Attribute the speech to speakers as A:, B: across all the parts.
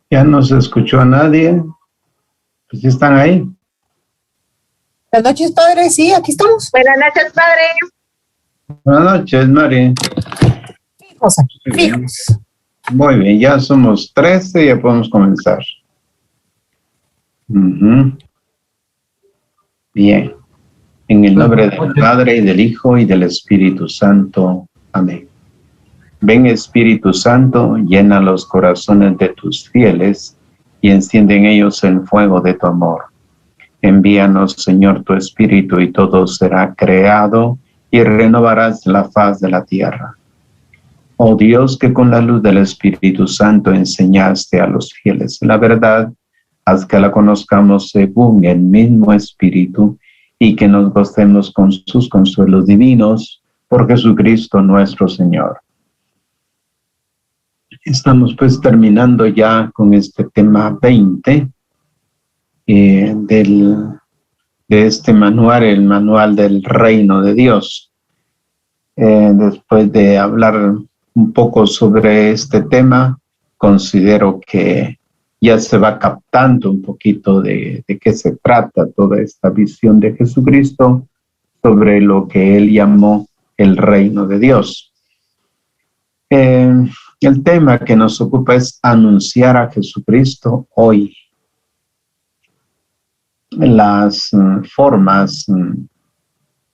A: Ya no se escuchó a nadie. Pues están ahí.
B: Buenas noches, padre. Sí, aquí estamos.
C: Buenas noches, padre.
A: Buenas noches, Mari.
B: Fijos aquí, fijos.
A: Muy bien, ya somos 13, ya podemos comenzar. Bien. En el nombre del Padre, y del Hijo, y del Espíritu Santo. Amén. Ven, Espíritu Santo, llena los corazones de tus fieles, y enciende en ellos el fuego de tu amor. Envíanos, Señor, tu Espíritu, y todo será creado, y renovarás la faz de la tierra. Oh Dios, que con la luz del Espíritu Santo enseñaste a los fieles la verdad, haz que la conozcamos según el mismo Espíritu, y que nos gocemos con sus consuelos divinos, por Jesucristo nuestro Señor. Estamos terminando ya con este tema 20 de este manual, el manual del reino de Dios. Después de hablar un poco sobre este tema, considero que ya se va captando un poquito de qué se trata toda esta visión de Jesucristo sobre lo que él llamó el reino de Dios. El tema que nos ocupa es anunciar a Jesucristo hoy. Las formas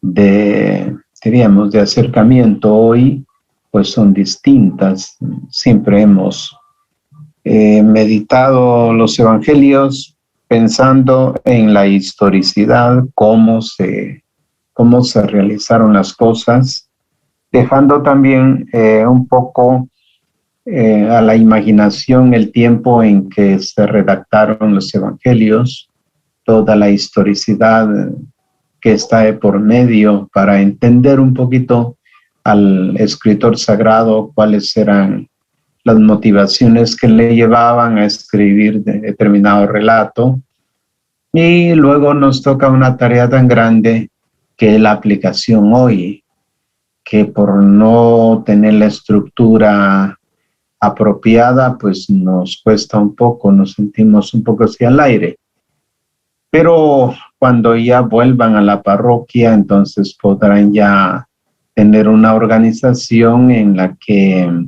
A: de acercamiento hoy pues son distintas. Siempre hemos meditado los evangelios pensando en la historicidad, cómo se realizaron las cosas, dejando también un poco a la imaginación el tiempo en que se redactaron los evangelios, toda la historicidad que está de por medio para entender un poquito al escritor sagrado cuáles eran las motivaciones que le llevaban a escribir determinado relato. Y luego nos toca una tarea tan grande que es la aplicación hoy, que por no tener la estructura apropiada, pues nos cuesta un poco, nos sentimos un poco así al aire. Pero cuando ya vuelvan a la parroquia, entonces podrán ya tener una organización en la que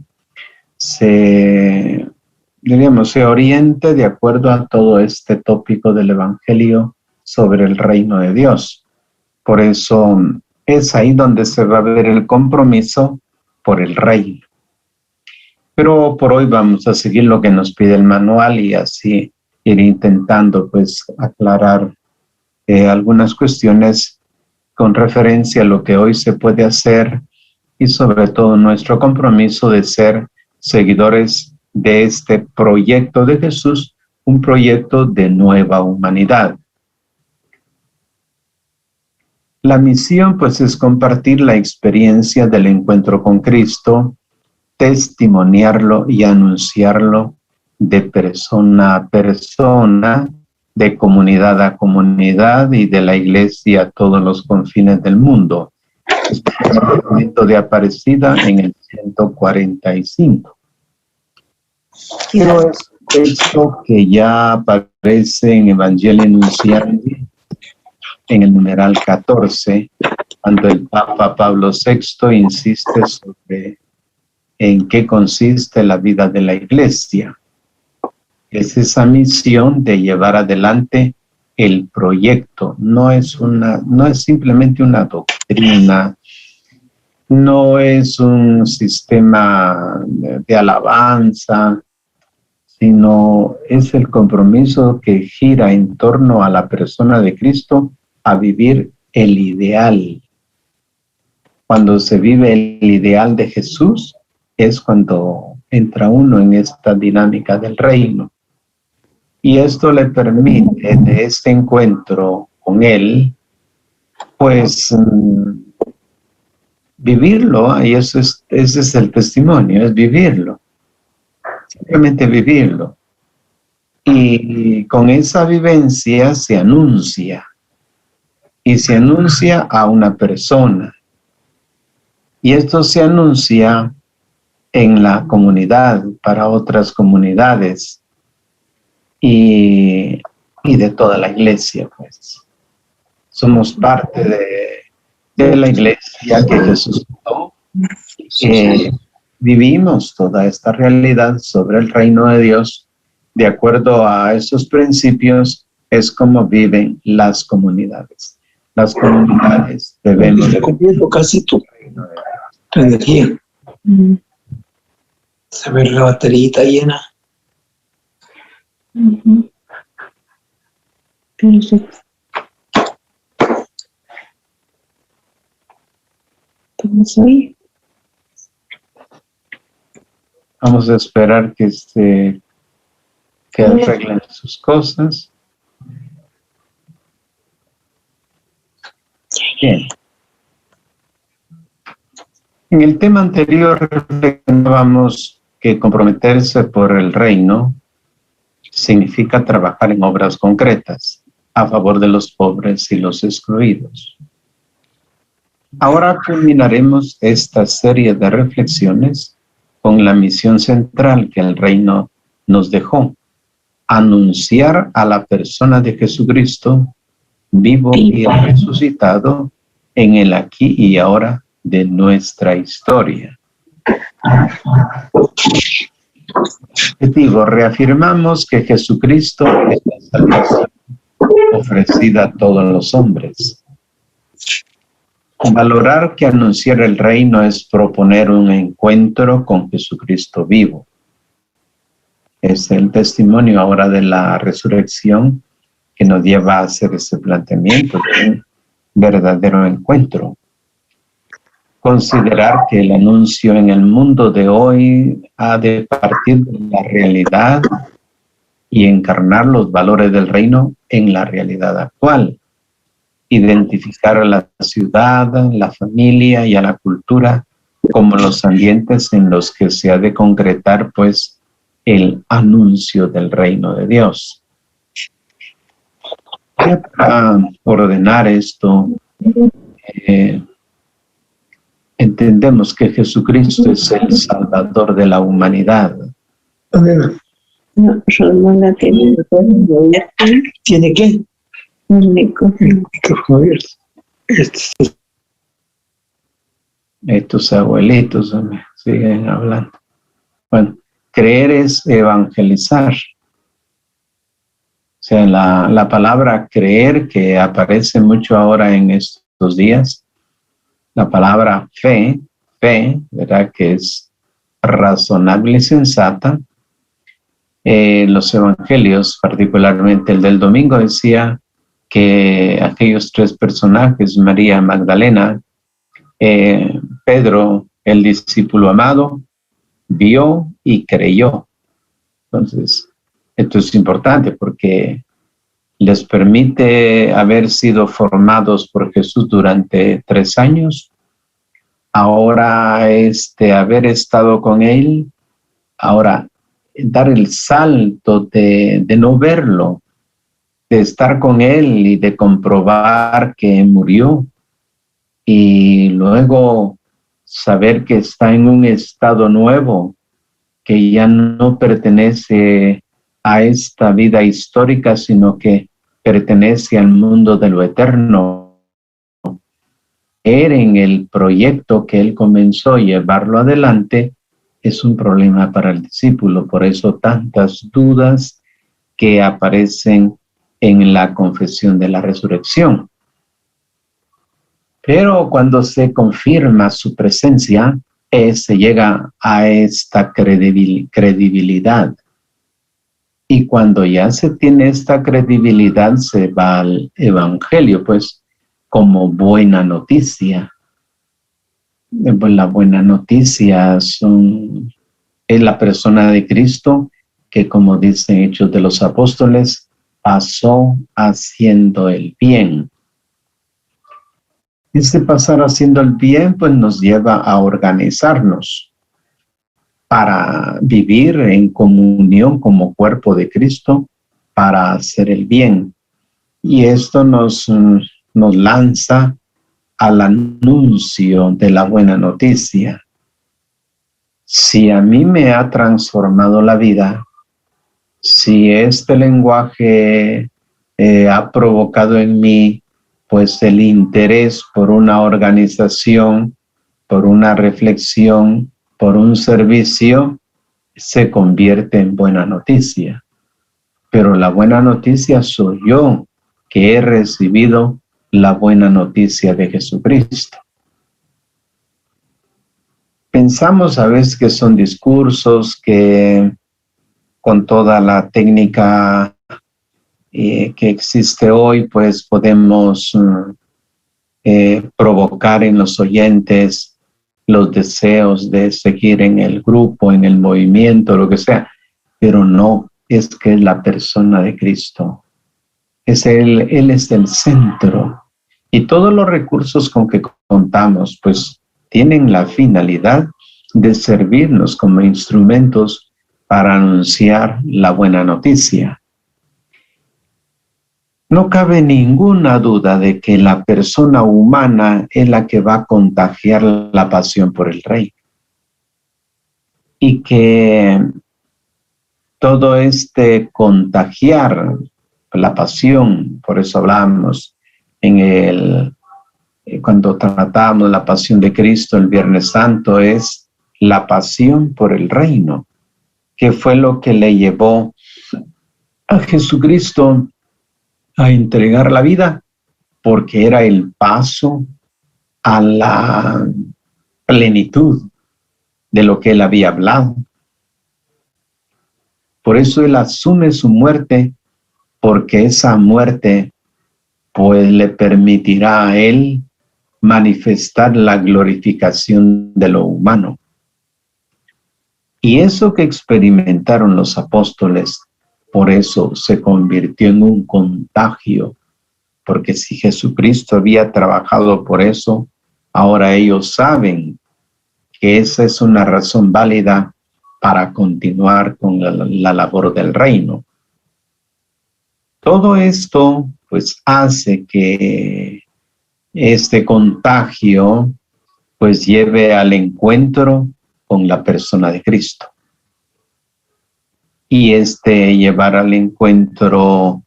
A: se oriente de acuerdo a todo este tópico del Evangelio sobre el reino de Dios. Por eso es ahí donde se va a ver el compromiso por el reino. Pero por hoy vamos a seguir lo que nos pide el manual y así ir intentando aclarar algunas cuestiones con referencia a lo que hoy se puede hacer y sobre todo nuestro compromiso de ser seguidores de este proyecto de Jesús, un proyecto de nueva humanidad. La misión es compartir la experiencia del encuentro con Cristo, testimoniarlo y anunciarlo de persona a persona, de comunidad a comunidad y de la iglesia a todos los confines del mundo. Este es el momento de Aparecida en el 145. Quiero es un texto que ya aparece en Evangelii Nuntiandi, en el numeral 14, cuando el Papa Pablo VI insiste sobre en qué consiste la vida de la iglesia. Es esa misión de llevar adelante el proyecto. No es simplemente una doctrina, no es un sistema de alabanza, sino es el compromiso que gira en torno a la persona de Cristo a vivir el ideal. Cuando se vive el ideal de Jesús, es cuando entra uno en esta dinámica del reino. Y esto le permite, de este encuentro con Él, vivirlo, y ese es el testimonio, es vivirlo. Simplemente vivirlo. Y con esa vivencia se anuncia. Y se anuncia a una persona. Y esto se anuncia en la comunidad, para otras comunidades. y de toda la iglesia, pues. Somos parte de la iglesia que Jesús fundó. Vivimos toda esta realidad sobre el reino de Dios. De acuerdo a esos principios, es como viven las comunidades. Las comunidades debemos de
D: cumpliendo casi tu energía. Saber la baterita llena.
E: Perfecto. ¿Estamos ahí?
A: Vamos a esperar que arreglen sus cosas. Bien. En el tema anterior reflexionábamos que comprometerse por el reino significa trabajar en obras concretas a favor de los pobres y los excluidos. Ahora culminaremos esta serie de reflexiones con la misión central que el reino nos dejó: anunciar a la persona de Jesucristo vivo y resucitado en el aquí y ahora de nuestra historia. Les digo, reafirmamos que Jesucristo es la salvación ofrecida a todos los hombres. Valorar que anunciar el reino es proponer un encuentro con Jesucristo vivo. Es el testimonio ahora de la resurrección que nos lleva a hacer ese planteamiento de un verdadero encuentro. Considerar que el anuncio en el mundo de hoy ha de partir de la realidad y encarnar los valores del reino en la realidad actual. Identificar a la ciudad, la familia y a la cultura como los ambientes en los que se ha de concretar, pues, el anuncio del reino de Dios. Para ordenar esto, entendemos que Jesucristo es el Salvador de la humanidad.
E: No, Ramona tiene
D: ¿Tiene qué?
E: un micrófono.
D: Micrófono abierto.
A: Estos abuelitos me siguen hablando. Bueno, creer es evangelizar. O sea, la palabra creer, que aparece mucho ahora en estos días, la palabra fe, ¿verdad? Que es razonable y sensata. Los evangelios, particularmente el del domingo, decía que aquellos tres personajes, María Magdalena, Pedro, el discípulo amado, vio y creyó. Entonces, esto es importante porque les permite haber sido formados por Jesús durante 3 años. Ahora, haber estado con Él, ahora dar el salto de no verlo, de estar con Él y de comprobar que murió, y luego saber que está en un estado nuevo, que ya no pertenece a esta vida histórica, sino que pertenece al mundo de lo eterno. En el proyecto que Él comenzó a llevarlo adelante es un problema para el discípulo. Por eso tantas dudas que aparecen en la confesión de la resurrección. Pero cuando se confirma su presencia, se llega a esta credibilidad. Y cuando ya se tiene esta credibilidad, se va al evangelio, pues, como buena noticia. Pues la buena noticia es la persona de Cristo que, como dicen Hechos de los Apóstoles, pasó haciendo el bien. Este pasar haciendo el bien, pues, nos lleva a organizarnos para vivir en comunión como cuerpo de Cristo, para hacer el bien. Y esto nos lanza al anuncio de la buena noticia. Si a mí me ha transformado la vida, si este lenguaje ha provocado en mí pues el interés por una organización, por una reflexión, por un servicio, se convierte en buena noticia. Pero la buena noticia soy yo, que he recibido la buena noticia de Jesucristo. Pensamos a veces que son discursos que con toda la técnica que existe hoy, pues podemos provocar en los oyentes los deseos de seguir en el grupo, en el movimiento, lo que sea, pero no, es que es la persona de Cristo. Él es el centro. Y todos los recursos con que contamos, pues tienen la finalidad de servirnos como instrumentos para anunciar la buena noticia. No cabe ninguna duda de que la persona humana es la que va a contagiar la pasión por el Rey. Y que todo este contagiar la pasión, por eso hablamos cuando tratamos la pasión de Cristo el Viernes Santo, es la pasión por el reino, que fue lo que le llevó a Jesucristo a entregar la vida, porque era el paso a la plenitud de lo que él había hablado. Por eso él asume su muerte, porque esa muerte pues le permitirá a él manifestar la glorificación de lo humano. Y eso que experimentaron los apóstoles, por eso se convirtió en un contagio, porque si Jesucristo había trabajado por eso, ahora ellos saben que esa es una razón válida para continuar con la labor del reino. Todo esto pues hace que este contagio pues lleve al encuentro con la persona de Cristo. Y llevar al encuentro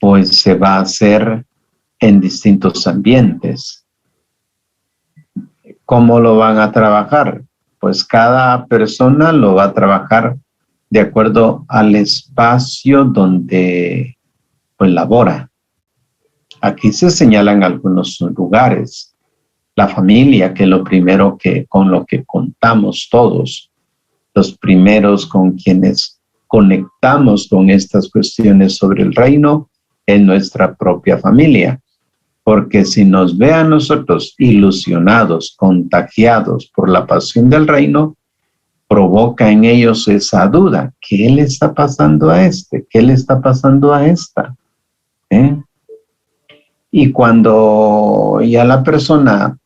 A: pues se va a hacer en distintos ambientes. ¿Cómo lo van a trabajar? Pues cada persona lo va a trabajar de acuerdo al espacio donde pues labora. Aquí se señalan algunos lugares. La familia, que es lo primero con lo que contamos todos, los primeros con quienes conectamos con estas cuestiones sobre el reino, es nuestra propia familia. Porque si nos ve a nosotros ilusionados, contagiados por la pasión del reino, provoca en ellos esa duda. ¿Qué le está pasando a este? ¿Qué le está pasando a esta? Y cuando ya la persona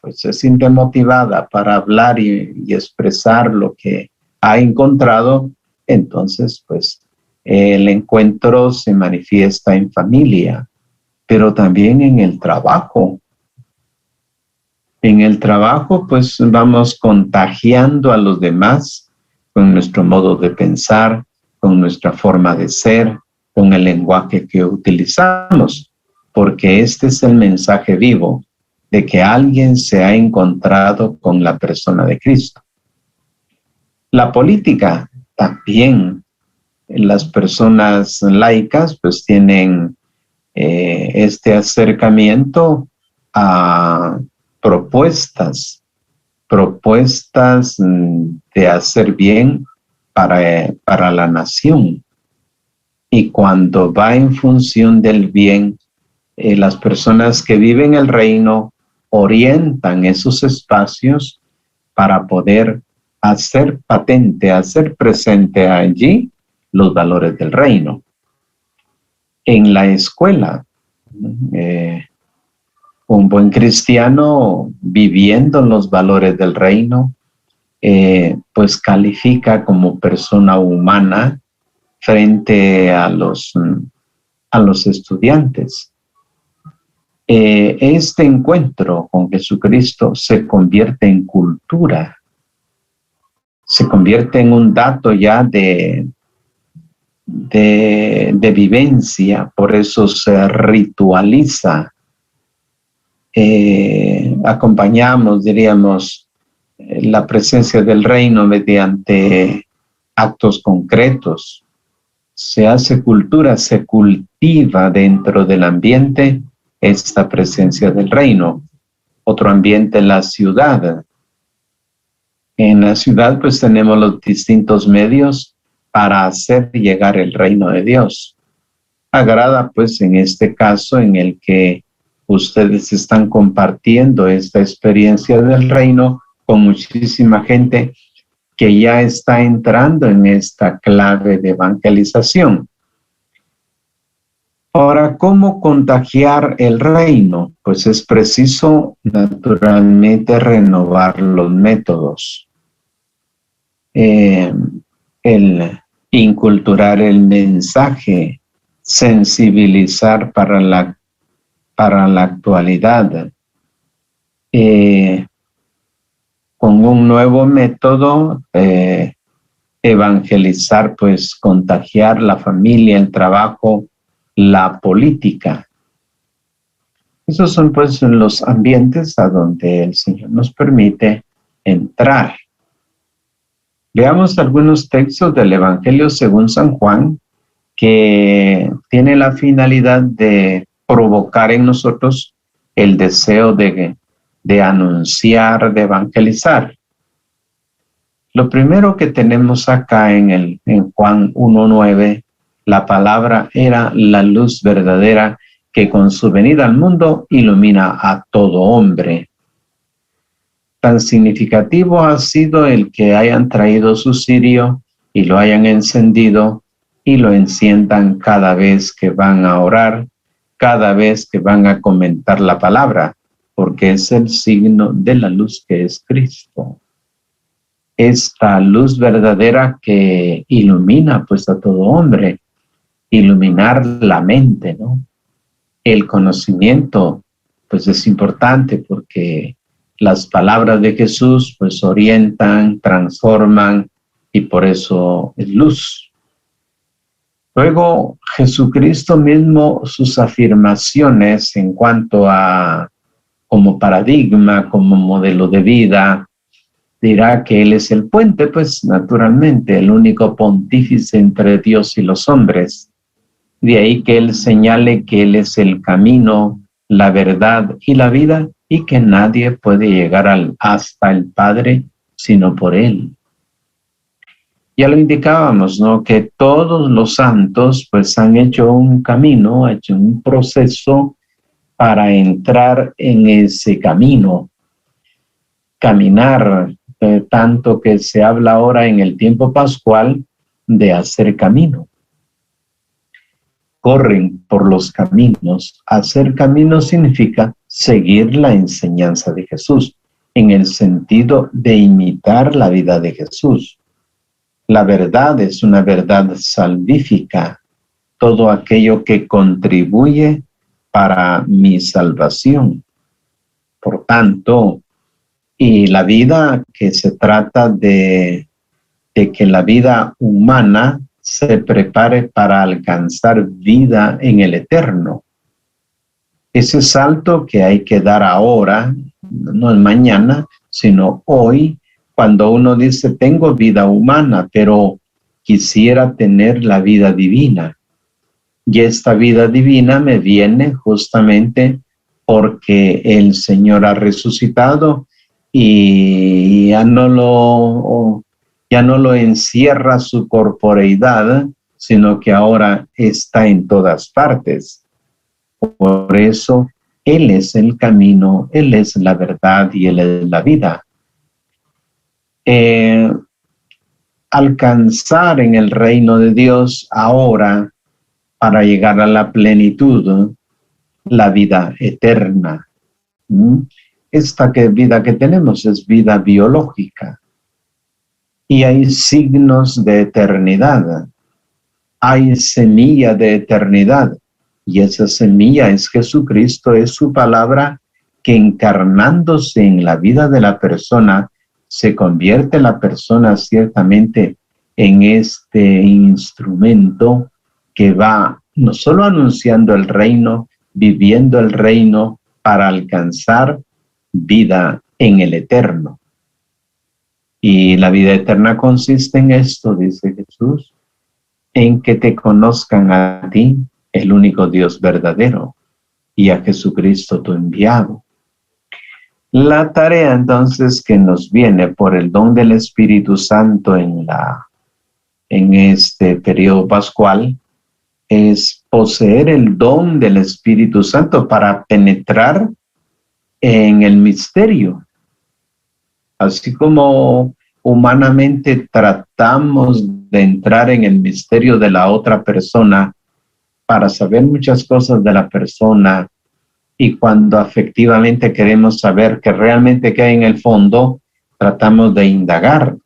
A: pues, se siente motivada para hablar y expresar lo que ha encontrado, entonces pues el encuentro se manifiesta en familia, pero también en el trabajo. En el trabajo pues vamos contagiando a los demás con nuestro modo de pensar, con nuestra forma de ser, con el lenguaje que utilizamos, porque este es el mensaje vivo de que alguien se ha encontrado con la persona de Cristo. La política también, las personas laicas pues tienen este acercamiento a propuestas de hacer bien para la nación. Y cuando va en función del bien, las personas que viven el reino orientan esos espacios para poder hacer patente, hacer presente allí los valores del reino. En la escuela, un buen cristiano viviendo los valores del reino, pues califica como persona humana frente a los estudiantes. Este encuentro con Jesucristo se convierte en cultura, se convierte en un dato ya de de vivencia, por eso se ritualiza. Acompañamos, diríamos, la presencia del reino mediante actos concretos. Se hace cultura, se cultiva dentro del ambiente esta presencia del reino. Otro ambiente, la ciudad. En la ciudad pues tenemos los distintos medios para hacer llegar el reino de Dios. Agrada pues en este caso en el que ustedes están compartiendo esta experiencia del reino con muchísima gente que ya está entrando en esta clave de evangelización. Ahora, ¿cómo contagiar el reino? Pues es preciso naturalmente renovar los métodos. El inculturar el mensaje, sensibilizar para la actualidad. Con un nuevo método, evangelizar, pues contagiar la familia, el trabajo, la política. Esos son pues los ambientes a donde el Señor nos permite entrar. Veamos algunos textos del Evangelio según San Juan que tiene la finalidad de provocar en nosotros el deseo de anunciar, de evangelizar. Lo primero que tenemos acá en Juan 1:9, la palabra era la luz verdadera que con su venida al mundo ilumina a todo hombre. Tan significativo ha sido el que hayan traído su cirio y lo hayan encendido y lo enciendan cada vez que van a orar, cada vez que van a comentar la palabra, porque es el signo de la luz que es Cristo. Esta luz verdadera que ilumina pues a todo hombre, iluminar la mente, ¿no? El conocimiento pues es importante porque las palabras de Jesús pues orientan, transforman y por eso es luz. Luego Jesucristo mismo, sus afirmaciones en cuanto a como paradigma, como modelo de vida, dirá que Él es el puente, pues naturalmente el único pontífice entre Dios y los hombres. De ahí que Él señale que Él es el camino, la verdad y la vida, y que nadie puede llegar hasta el Padre sino por Él. Ya lo indicábamos, ¿no? Que todos los santos pues han hecho un camino, han hecho un proceso para entrar en ese camino. Caminar, tanto que se habla ahora en el tiempo pascual de hacer camino. Corren por los caminos. Hacer camino significa seguir la enseñanza de Jesús, en el sentido de imitar la vida de Jesús. La verdad es una verdad salvífica, todo aquello que contribuye para mi salvación. Por tanto, y la vida que se trata de que la vida humana se prepare para alcanzar vida en el eterno. Ese salto que hay que dar ahora, no es mañana, sino hoy, cuando uno dice, tengo vida humana, pero quisiera tener la vida divina. Y esta vida divina me viene justamente porque el Señor ha resucitado y ya no lo encierra su corporeidad, sino que ahora está en todas partes. Por eso, Él es el camino, Él es la verdad y Él es la vida. Alcanzar en el reino de Dios ahora para llegar a la plenitud, la vida eterna. Esta vida que tenemos es vida biológica. Y hay signos de eternidad. Hay semilla de eternidad. Y esa semilla es Jesucristo, es su palabra que encarnándose en la vida de la persona, se convierte la persona ciertamente en este instrumento que va no solo anunciando el reino, viviendo el reino para alcanzar vida en el eterno. Y la vida eterna consiste en esto, dice Jesús, en que te conozcan a ti, el único Dios verdadero, y a Jesucristo tu enviado. La tarea entonces que nos viene por el don del Espíritu Santo en este periodo pascual es poseer el don del Espíritu Santo para penetrar en el misterio. Así como humanamente tratamos de entrar en el misterio de la otra persona para saber muchas cosas de la persona, y cuando afectivamente queremos saber qué realmente hay en el fondo, tratamos de indagar.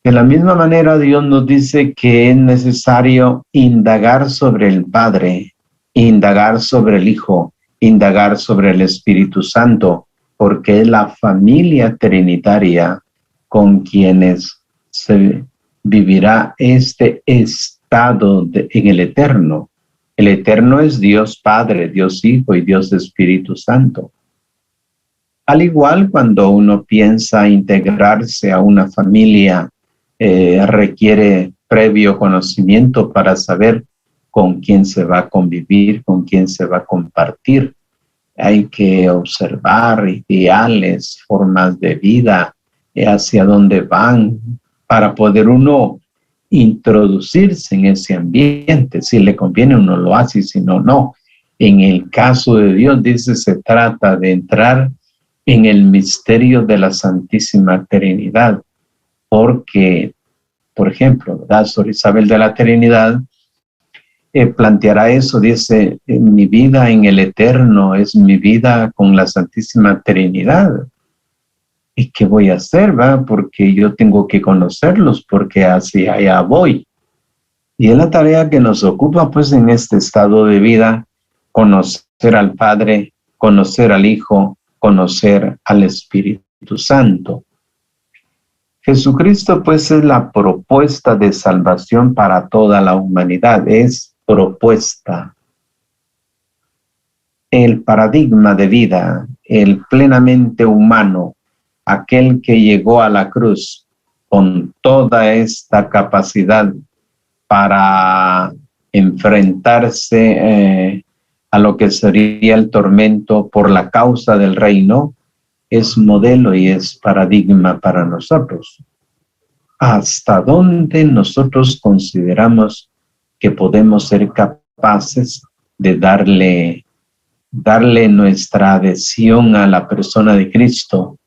A: De la misma manera, Dios nos dice que es necesario indagar sobre el Padre, indagar sobre el Hijo, indagar sobre el Espíritu Santo, porque es la familia trinitaria con quienes se vivirá este estado en el eterno. El eterno es Dios Padre, Dios Hijo y Dios Espíritu Santo. Al igual, cuando uno piensa integrarse a una familia, requiere previo conocimiento para saber con quién se va a convivir, con quién se va a compartir. Hay que observar ideales, formas de vida, hacia dónde van, para poder uno introducirse en ese ambiente. Si le conviene, uno lo hace, y si no, no. En el caso de Dios, dice, se trata de entrar en el misterio de la Santísima Trinidad, porque, por ejemplo, ¿verdad? Sor Isabel de la Trinidad planteará eso, dice, mi vida en el eterno es mi vida con la Santísima Trinidad. ¿Y qué voy a hacer, va? Porque yo tengo que conocerlos, porque hacia allá voy. Y es la tarea que nos ocupa, pues, en este estado de vida, conocer al Padre, conocer al Hijo, conocer al Espíritu Santo. Jesucristo, pues, es la propuesta de salvación para toda la humanidad. Es propuesta. El paradigma de vida, el plenamente humano, aquel que llegó a la cruz con toda esta capacidad para enfrentarse a lo que sería el tormento por la causa del reino, es modelo y es paradigma para nosotros. ¿Hasta dónde nosotros consideramos que podemos ser capaces de darle nuestra adhesión a la persona de Cristo?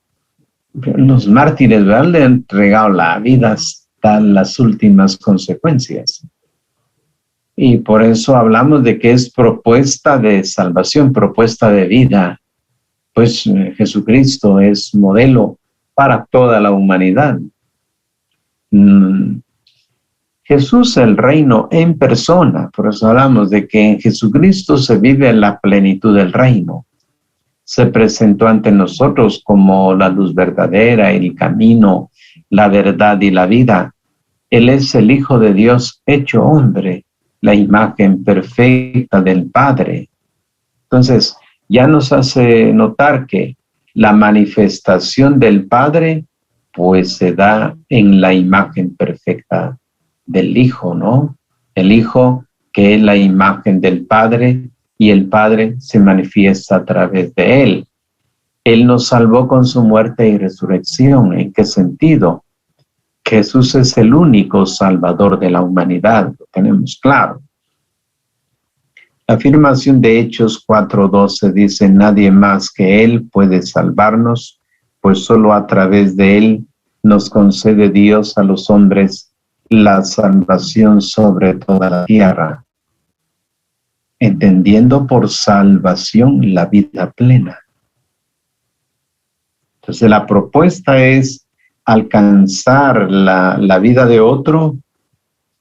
A: Los mártires, ¿verdad?, le han entregado la vida hasta las últimas consecuencias. Y por eso hablamos de que es propuesta de salvación, propuesta de vida. Pues Jesucristo es modelo para toda la humanidad. Jesús, el reino en persona. Por eso hablamos de que en Jesucristo se vive la plenitud del reino. Se presentó ante nosotros como la luz verdadera, el camino, la verdad y la vida. Él es el Hijo de Dios hecho hombre, la imagen perfecta del Padre. Entonces, ya nos hace notar que la manifestación del Padre, pues se da en la imagen perfecta del Hijo, ¿no? El Hijo, que es la imagen del Padre, y el Padre se manifiesta a través de Él. Él nos salvó con su muerte y resurrección. ¿En qué sentido? Jesús es el único Salvador de la humanidad, lo tenemos claro. La afirmación de Hechos 4:12 dice, nadie más que Él puede salvarnos, pues solo a través de Él nos concede Dios a los hombres la salvación sobre toda la tierra, entendiendo por salvación la vida plena. Entonces la propuesta es alcanzar la vida de otro,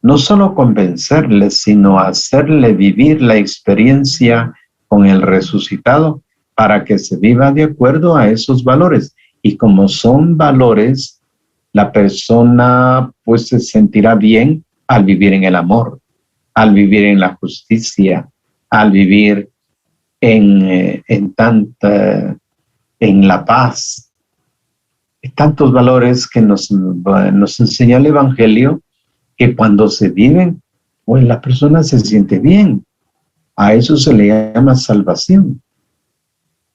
A: no solo convencerle, sino hacerle vivir la experiencia con el resucitado para que se viva de acuerdo a esos valores. Y como son valores, la persona pues se sentirá bien al vivir en el amor, al vivir en la justicia, al vivir en la paz. Tantos valores que nos enseña el Evangelio, que cuando se viven, pues la persona se siente bien. A eso se le llama salvación.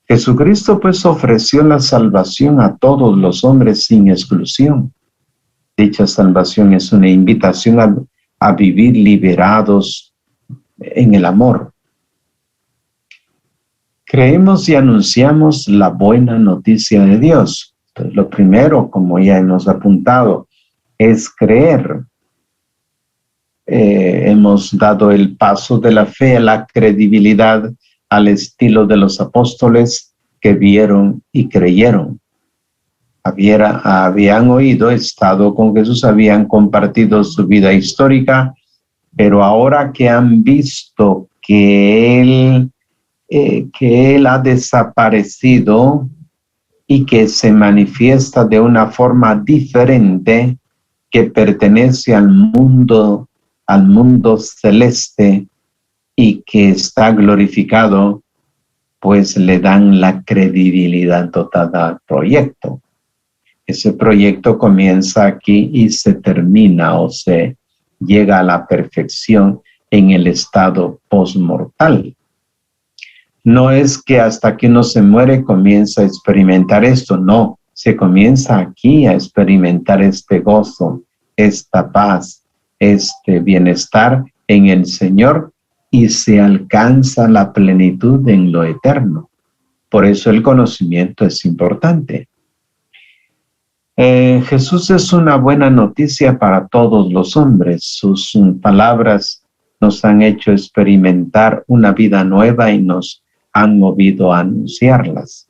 A: Jesucristo pues ofreció la salvación a todos los hombres sin exclusión. Dicha salvación es una invitación a vivir liberados en el amor. Creemos y anunciamos la buena noticia de Dios. Entonces, lo primero, como ya hemos apuntado, es creer. Hemos dado el paso de la fe a la credibilidad al estilo de los apóstoles que vieron y creyeron. Habían oído, estado con Jesús, habían compartido su vida histórica, pero ahora que han visto que Él ha desaparecido y que se manifiesta de una forma diferente, que pertenece al mundo celeste y que está glorificado, pues le dan la credibilidad total al proyecto. Ese proyecto comienza aquí y se termina o se llega a la perfección en el estado postmortal. No es que hasta que uno se muere comienza a experimentar esto, no, se comienza aquí a experimentar este gozo, esta paz, este bienestar en el Señor y se alcanza la plenitud en lo eterno. Por eso el conocimiento es importante. Jesús es una buena noticia para todos los hombres. Sus palabras nos han hecho experimentar una vida nueva y nos han movido a anunciarlas.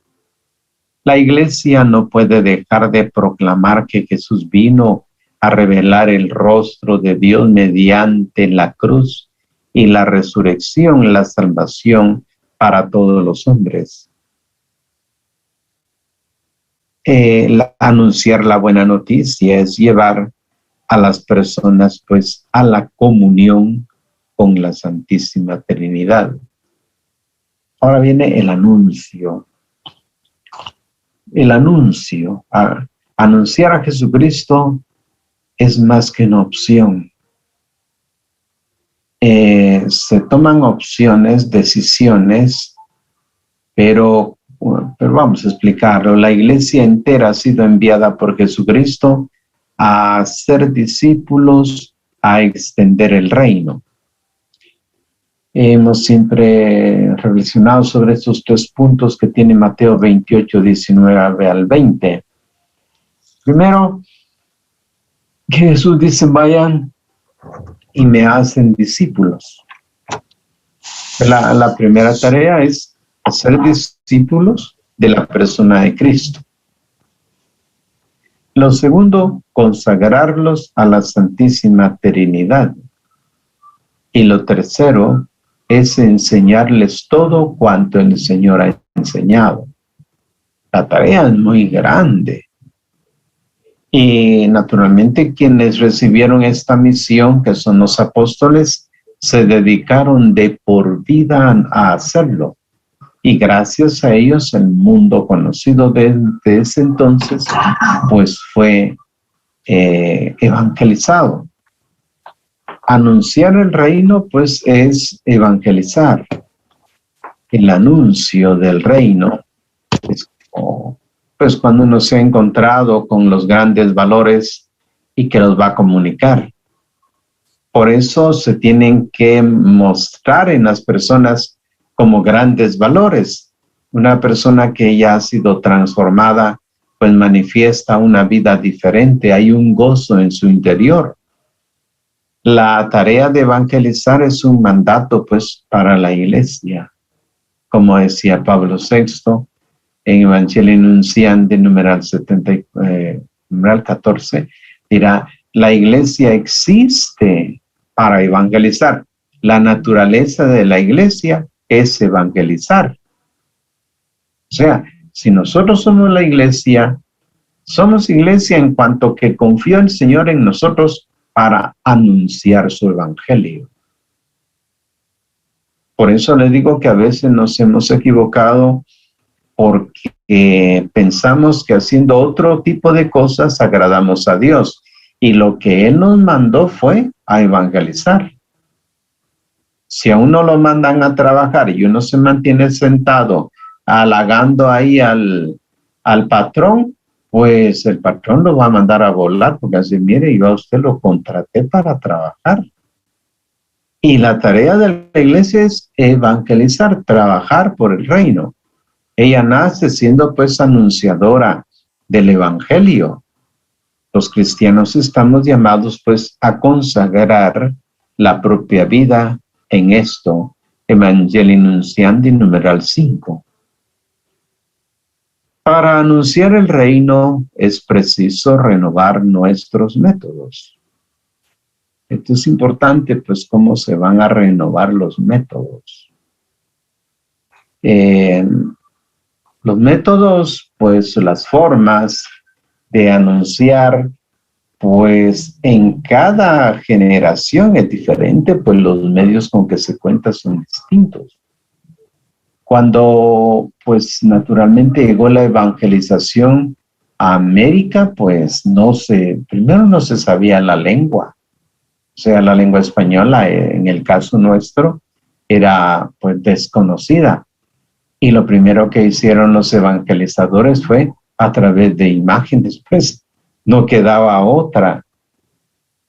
A: La Iglesia no puede dejar de proclamar que Jesús vino a revelar el rostro de Dios mediante la cruz y la resurrección, la salvación para todos los hombres. Anunciar la buena noticia es llevar a las personas pues a la comunión con la Santísima Trinidad. Ahora viene el anuncio. El anuncio. Anunciar a Jesucristo es más que una opción. Se toman opciones, decisiones, pero vamos a explicarlo. La iglesia entera ha sido enviada por Jesucristo a ser discípulos, a extender el reino. Hemos siempre reflexionado sobre estos 3 puntos que tiene Mateo 28, 19 al 20. Primero, que Jesús dice, vayan y me hacen discípulos. La primera tarea es hacer discípulos de la persona de Cristo. Lo segundo, consagrarlos a la Santísima Trinidad. Y lo tercero es enseñarles todo cuanto el Señor ha enseñado. La tarea es muy grande. Y naturalmente quienes recibieron esta misión, que son los apóstoles, se dedicaron de por vida a hacerlo. Y gracias a ellos el mundo conocido desde ese entonces, pues fue evangelizado. Anunciar el reino, pues es evangelizar. El anuncio del reino es como, pues cuando uno se ha encontrado con los grandes valores y que los va a comunicar. Por eso se tienen que mostrar en las personas como grandes valores. Una persona que ya ha sido transformada, pues manifiesta una vida diferente, hay un gozo en su interior. La tarea de evangelizar es un mandato, pues, para la iglesia. Como decía Pablo VI, en Evangelii Nuntiandi, numeral 14, dirá, la iglesia existe para evangelizar. La naturaleza de la iglesia es evangelizar. O sea, si nosotros somos la iglesia, Somos iglesia en cuanto que confió el Señor en nosotros para anunciar su evangelio. Por eso les digo que a veces nos hemos equivocado porque pensamos que haciendo otro tipo de cosas agradamos a Dios. Y lo que Él nos mandó fue a evangelizar. Si a uno lo mandan a trabajar y uno se mantiene sentado halagando ahí al patrón, pues el patrón lo va a mandar a volar porque así, mire, yo a usted lo contraté para trabajar. Y la tarea de la iglesia es evangelizar, trabajar por el reino. Ella nace siendo pues anunciadora del evangelio. Los cristianos estamos llamados pues a consagrar la propia vida en esto. Evangelii Nunciandi, numeral 5. Para anunciar el reino es preciso renovar nuestros métodos. Esto es importante, pues, cómo se van a renovar los métodos. Los métodos, pues, las formas de anunciar, pues, en cada generación es diferente, pues, los medios con que se cuenta son distintos. Cuando, pues, naturalmente llegó la evangelización a América, pues, primero no se sabía la lengua. O sea, la lengua española, en el caso nuestro, era pues desconocida. Y lo primero que hicieron los evangelizadores fue a través de imágenes, pues no quedaba otra,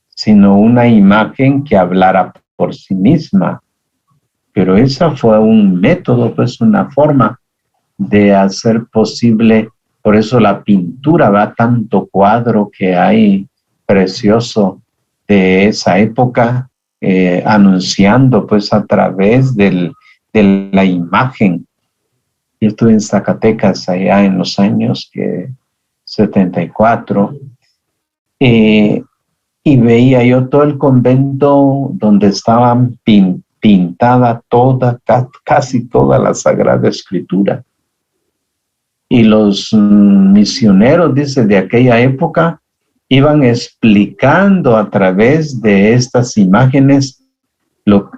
A: sino una imagen que hablara por sí misma. Pero esa fue un método, pues una forma de hacer posible, por eso la pintura, va tanto cuadro que hay precioso de esa época, anunciando pues a través de la imagen. Yo estuve en Zacatecas allá en los años 74 y veía yo todo el convento donde estaban pintada casi toda la Sagrada Escritura. Y los misioneros, dice, de aquella época, iban explicando a través de estas imágenes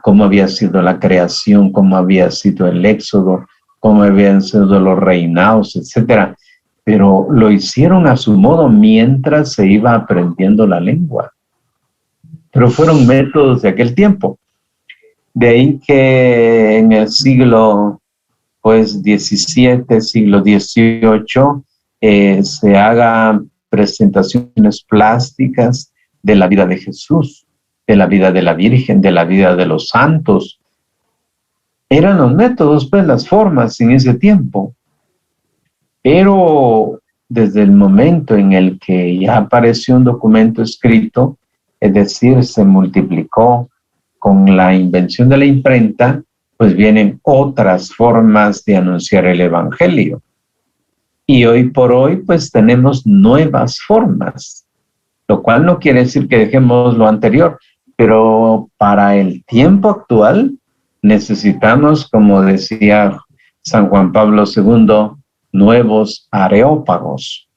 A: cómo había sido la creación, cómo había sido el éxodo, cómo habían sido los reinados, etcétera. Pero lo hicieron a su modo mientras se iba aprendiendo la lengua. Pero fueron métodos de aquel tiempo. De ahí que en el siglo pues, XVII, siglo XVIII, se hagan presentaciones plásticas de la vida de Jesús, de la vida de la Virgen, de la vida de los santos. Eran los métodos, pues las formas en ese tiempo. Pero desde el momento en el que ya apareció un documento escrito, es decir, se multiplicó con la invención de la imprenta, pues vienen otras formas de anunciar el evangelio. Y hoy por hoy, pues tenemos nuevas formas, lo cual no quiere decir que dejemos lo anterior, pero para el tiempo actual necesitamos, como decía San Juan Pablo II, nuevos areópagos,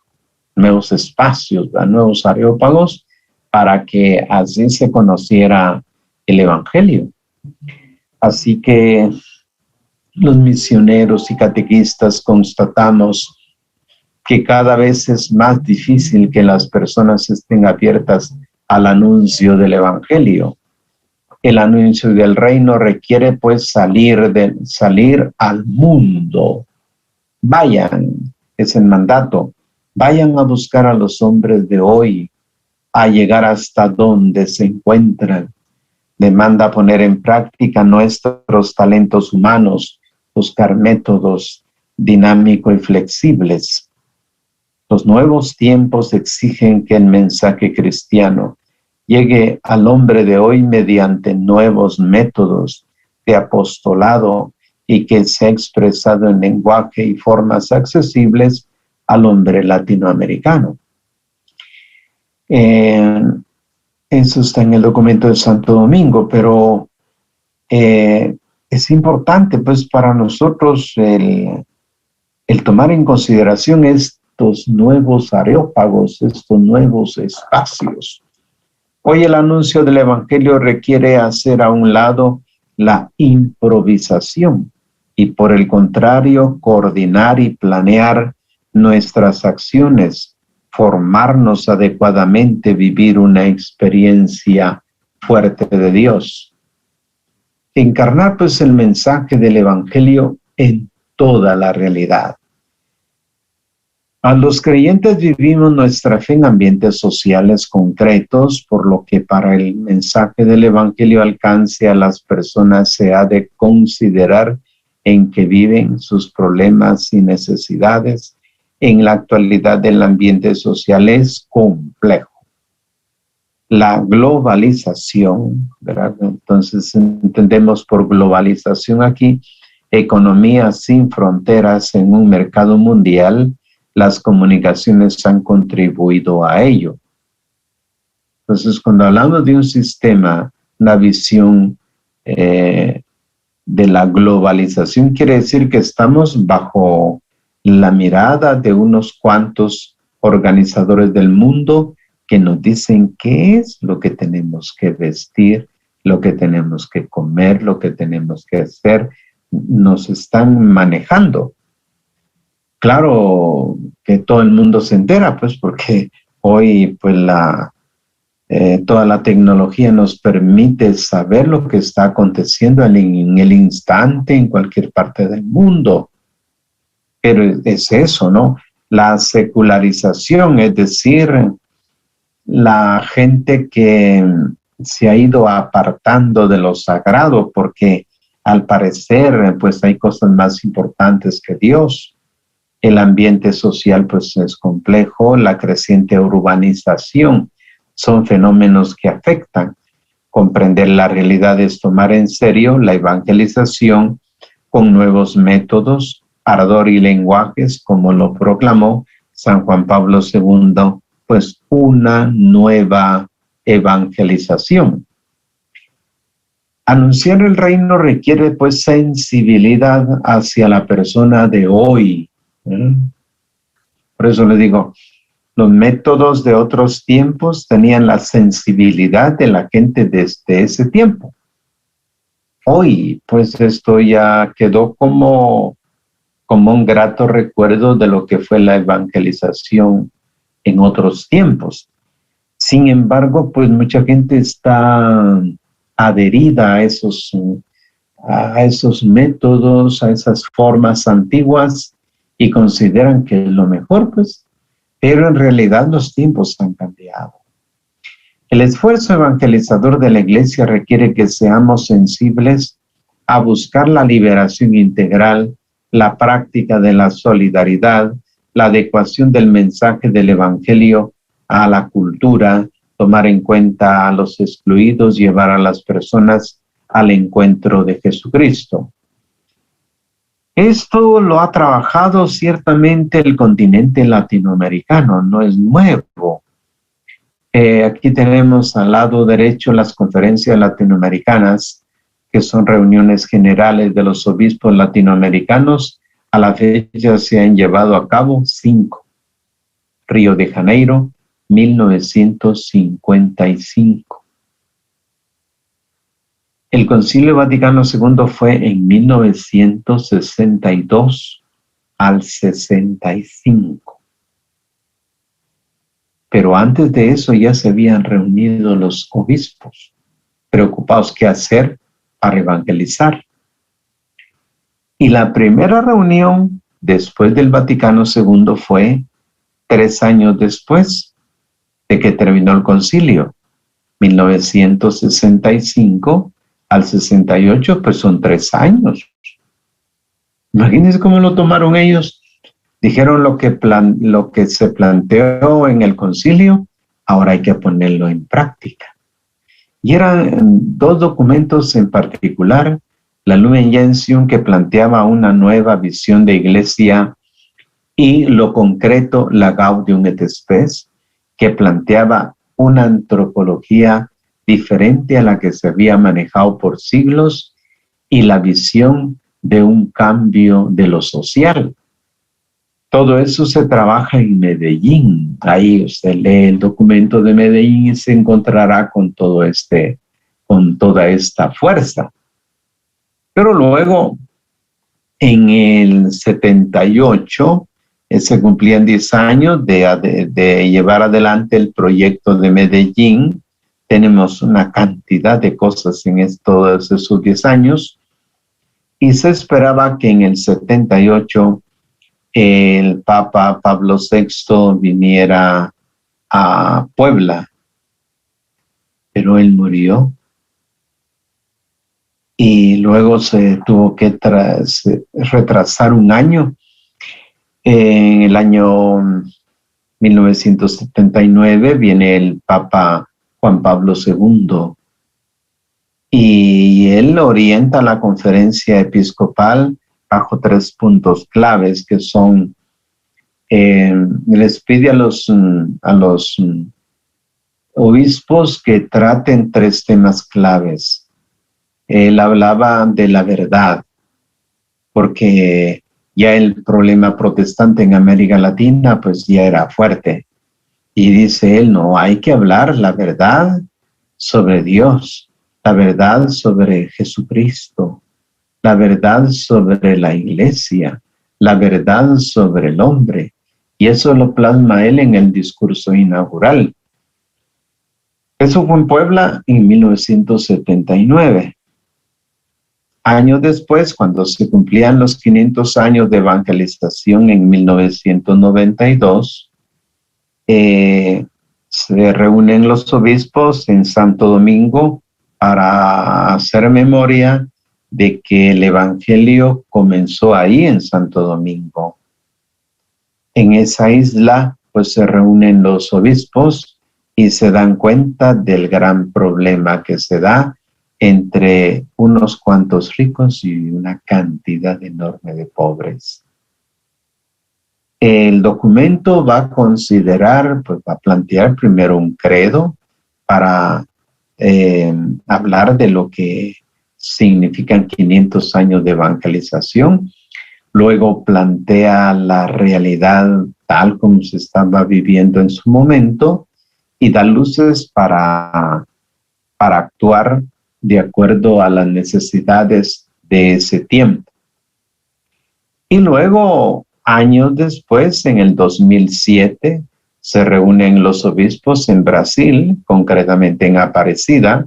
A: nuevos espacios, nuevos areópagos, para que así se conociera el evangelio. Así que los misioneros y catequistas constatamos que cada vez es más difícil que las personas estén abiertas al anuncio del evangelio. El anuncio del reino requiere pues salir al mundo. Vayan, es el mandato, vayan a buscar a los hombres de hoy, a llegar hasta donde se encuentran. Demanda poner en práctica nuestros talentos humanos, buscar métodos dinámicos y flexibles. Los nuevos tiempos exigen que el mensaje cristiano llegue al hombre de hoy mediante nuevos métodos de apostolado y que sea expresado en lenguaje y formas accesibles al hombre latinoamericano. Eso está en el documento de Santo Domingo, pero es importante pues para nosotros el tomar en consideración es estos nuevos areópagos, estos nuevos espacios. Hoy el anuncio del Evangelio requiere hacer a un lado la improvisación y por el contrario coordinar y planear nuestras acciones, formarnos adecuadamente, vivir una experiencia fuerte de Dios. Encarnar pues el mensaje del Evangelio en toda la realidad. A los creyentes vivimos nuestra fe en ambientes sociales concretos, por lo que para el mensaje del Evangelio alcance a las personas se ha de considerar en que viven sus problemas y necesidades. En la actualidad el ambiente social es complejo. La globalización, ¿verdad? Entonces entendemos por globalización aquí, economía sin fronteras en un mercado mundial. Las comunicaciones han contribuido a ello. Entonces, cuando hablamos de un sistema, una visión de la globalización, quiere decir que estamos bajo la mirada de unos cuantos organizadores del mundo que nos dicen qué es lo que tenemos que vestir, lo que tenemos que comer, lo que tenemos que hacer. Nos están manejando. Claro que todo el mundo se entera, pues, porque hoy pues toda la tecnología nos permite saber lo que está aconteciendo en el instante en cualquier parte del mundo. Pero es eso, ¿no? La secularización, es decir, la gente que se ha ido apartando de lo sagrado porque al parecer pues hay cosas más importantes que Dios. El ambiente social pues es complejo, la creciente urbanización son fenómenos que afectan. Comprender la realidad es tomar en serio la evangelización con nuevos métodos, ardor y lenguajes, como lo proclamó San Juan Pablo II, pues una nueva evangelización. Anunciar el reino requiere pues sensibilidad hacia la persona de hoy. Por eso le digo, los métodos de otros tiempos tenían la sensibilidad de la gente desde ese tiempo. Hoy, pues esto ya quedó como un grato recuerdo de lo que fue la evangelización en otros tiempos. Sin embargo, pues mucha gente está adherida a esos métodos, a esas formas antiguas y consideran que es lo mejor, pues, pero en realidad los tiempos han cambiado. El esfuerzo evangelizador de la Iglesia requiere que seamos sensibles a buscar la liberación integral, la práctica de la solidaridad, la adecuación del mensaje del Evangelio a la cultura, tomar en cuenta a los excluidos, llevar a las personas al encuentro de Jesucristo. Esto lo ha trabajado ciertamente el continente latinoamericano, no es nuevo. Aquí tenemos al lado derecho las conferencias latinoamericanas, que son reuniones generales de los obispos latinoamericanos. A la fecha se han llevado a cabo 5. Río de Janeiro, 1955. El Concilio Vaticano II fue en 1962 al 65. Pero antes de eso ya se habían reunido los obispos, preocupados qué hacer para evangelizar. Y la primera reunión después del Vaticano II fue 3 años después de que terminó el concilio, 1965 al 68, pues son 3 años. Imagínense cómo lo tomaron ellos. Dijeron lo que se planteó en el concilio, ahora hay que ponerlo en práctica. Y eran 2 documentos en particular, la Lumen Gentium, que planteaba una nueva visión de iglesia, y lo concreto, la Gaudium et Spes, que planteaba una antropología diferente a la que se había manejado por siglos y la visión de un cambio de lo social. Todo eso se trabaja en Medellín. Ahí usted lee el documento de Medellín y se encontrará con toda esta fuerza. Pero luego, en el 78, se cumplían 10 años de llevar adelante el proyecto de Medellín. Tenemos una cantidad de cosas en todos esos 10 años. Y se esperaba que en el 78 el Papa Pablo VI viniera a Puebla, pero él murió. Y luego se tuvo que retrasar un año. En el año 1979 viene el Papa Juan Pablo II y él orienta la conferencia episcopal bajo 3 puntos claves que son, les pide a los obispos que traten 3 temas claves. Él hablaba de la verdad, porque ya el problema protestante en América Latina pues ya era fuerte. Y dice él, no, hay que hablar la verdad sobre Dios, la verdad sobre Jesucristo, la verdad sobre la iglesia, la verdad sobre el hombre. Y eso lo plasma él en el discurso inaugural. Eso fue en Puebla en 1979. Años después, cuando se cumplían los 500 años de evangelización en 1992, se reúnen los obispos en Santo Domingo para hacer memoria de que el evangelio comenzó ahí en Santo Domingo. En esa isla, pues se reúnen los obispos y se dan cuenta del gran problema que se da entre unos cuantos ricos y una cantidad enorme de pobres. El documento va a considerar, pues va a plantear primero un credo para hablar de lo que significan 500 años de evangelización. Luego plantea la realidad tal como se estaba viviendo en su momento y da luces para actuar de acuerdo a las necesidades de ese tiempo. Y luego, años después, en el 2007, se reúnen los obispos en Brasil, concretamente en Aparecida,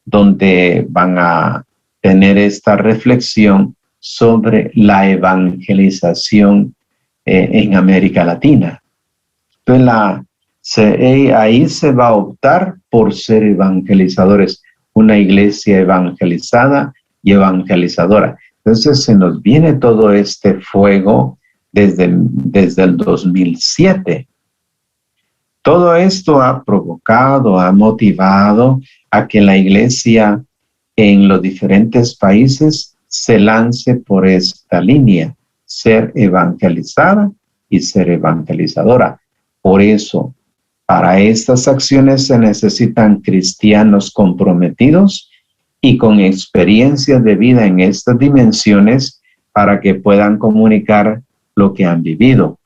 A: donde van a tener esta reflexión sobre la evangelización en América Latina. Entonces, ahí se va a optar por ser evangelizadores, una iglesia evangelizada y evangelizadora. Entonces se nos viene todo este fuego desde el 2007. Todo esto ha provocado, ha motivado a que la iglesia en los diferentes países se lance por esta línea, ser evangelizada y ser evangelizadora. Por eso, para estas acciones se necesitan cristianos comprometidos y con experiencia de vida en estas dimensiones para que puedan comunicar lo que han vivido.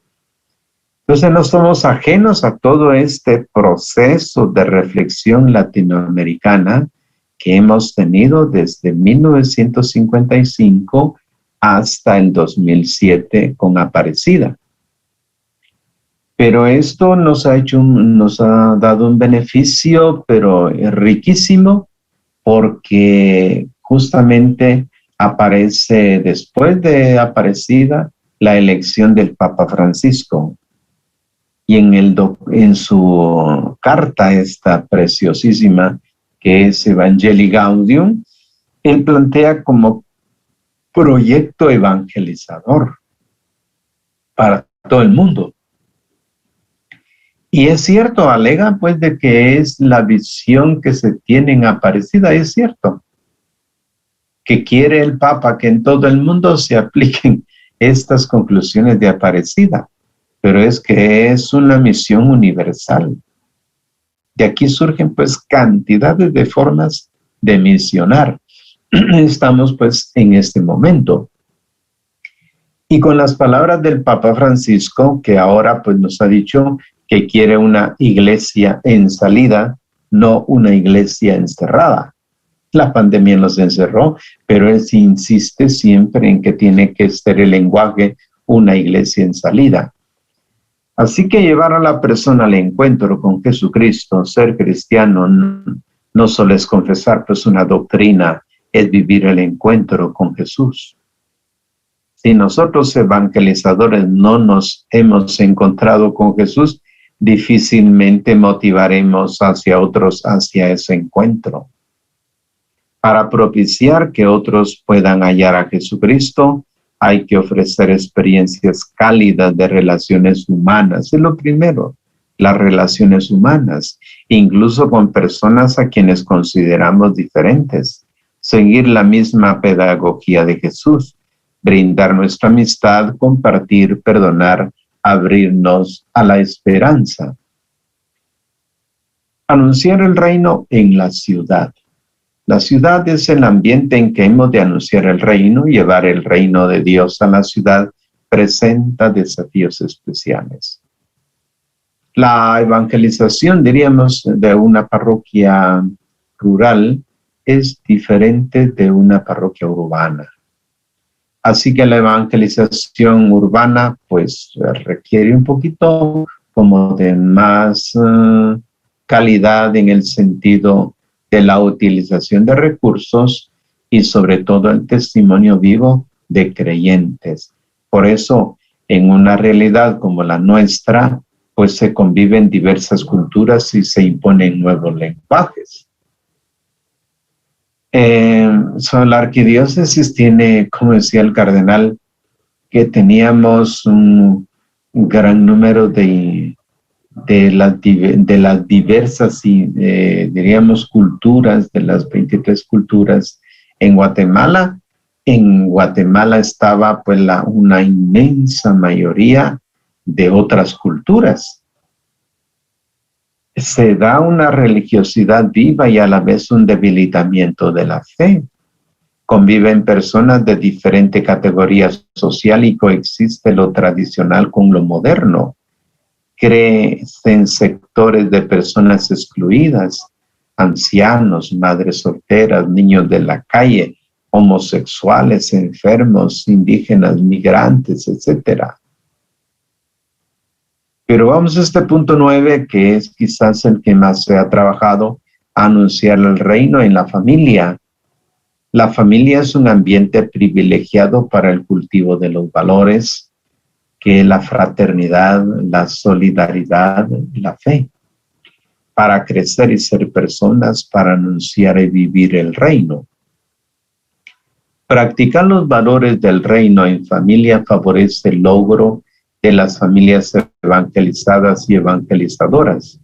A: Entonces no somos ajenos a todo este proceso de reflexión latinoamericana que hemos tenido desde 1955 hasta el 2007 con Aparecida. Pero esto nos ha dado un beneficio, pero riquísimo, porque justamente aparece después de Aparecida la elección del Papa Francisco. Y en su carta esta preciosísima, que es Evangelii Gaudium, él plantea como proyecto evangelizador para todo el mundo. Y es cierto, alega pues de que es la visión que se tiene en Aparecida, es cierto, que quiere el Papa que en todo el mundo se apliquen estas conclusiones de Aparecida, pero es que es una misión universal. De aquí surgen pues cantidades de formas de misionar. Estamos pues en este momento. Y con las palabras del Papa Francisco, que ahora pues nos ha dicho que quiere una iglesia en salida, no una iglesia encerrada. La pandemia nos encerró, pero él sí insiste siempre en que tiene que ser el lenguaje una iglesia en salida. Así que llevar a la persona al encuentro con Jesucristo, ser cristiano, no solo es confesar pues una doctrina, es vivir el encuentro con Jesús. Si nosotros evangelizadores no nos hemos encontrado con Jesús, difícilmente motivaremos hacia otros hacia ese encuentro. Para propiciar que otros puedan hallar a Jesucristo, hay que ofrecer experiencias cálidas de relaciones humanas. Es lo primero, las relaciones humanas, incluso con personas a quienes consideramos diferentes. Seguir la misma pedagogía de Jesús, brindar nuestra amistad, compartir, perdonar, abrirnos a la esperanza. Anunciar el reino en la ciudad. La ciudad es el ambiente en que hemos de anunciar el reino. Llevar el reino de Dios a la ciudad presenta desafíos especiales. La evangelización, diríamos, de una parroquia rural es diferente de una parroquia urbana. Así que la evangelización urbana pues requiere un poquito como de más calidad en el sentido de la utilización de recursos y sobre todo el testimonio vivo de creyentes. Por eso, en una realidad como la nuestra, pues se conviven diversas culturas y se imponen nuevos lenguajes. La arquidiócesis tiene, como decía el cardenal, que teníamos un gran número de las diversas, diríamos, culturas, de las 23 culturas en Guatemala. En Guatemala estaba pues una inmensa mayoría de otras culturas. Se da una religiosidad viva y a la vez un debilitamiento de la fe. Conviven personas de diferente categoría social y coexiste lo tradicional con lo moderno. Crecen sectores de personas excluidas, ancianos, madres solteras, niños de la calle, homosexuales, enfermos, indígenas, migrantes, etc. Pero vamos a este punto 9, que es quizás el que más se ha trabajado, anunciar el reino en la familia. La familia es un ambiente privilegiado para el cultivo de los valores, que es la fraternidad, la solidaridad y la fe, para crecer y ser personas, para anunciar y vivir el reino. Practicar los valores del reino en familia favorece el logro de las familias evangelizadas y evangelizadoras.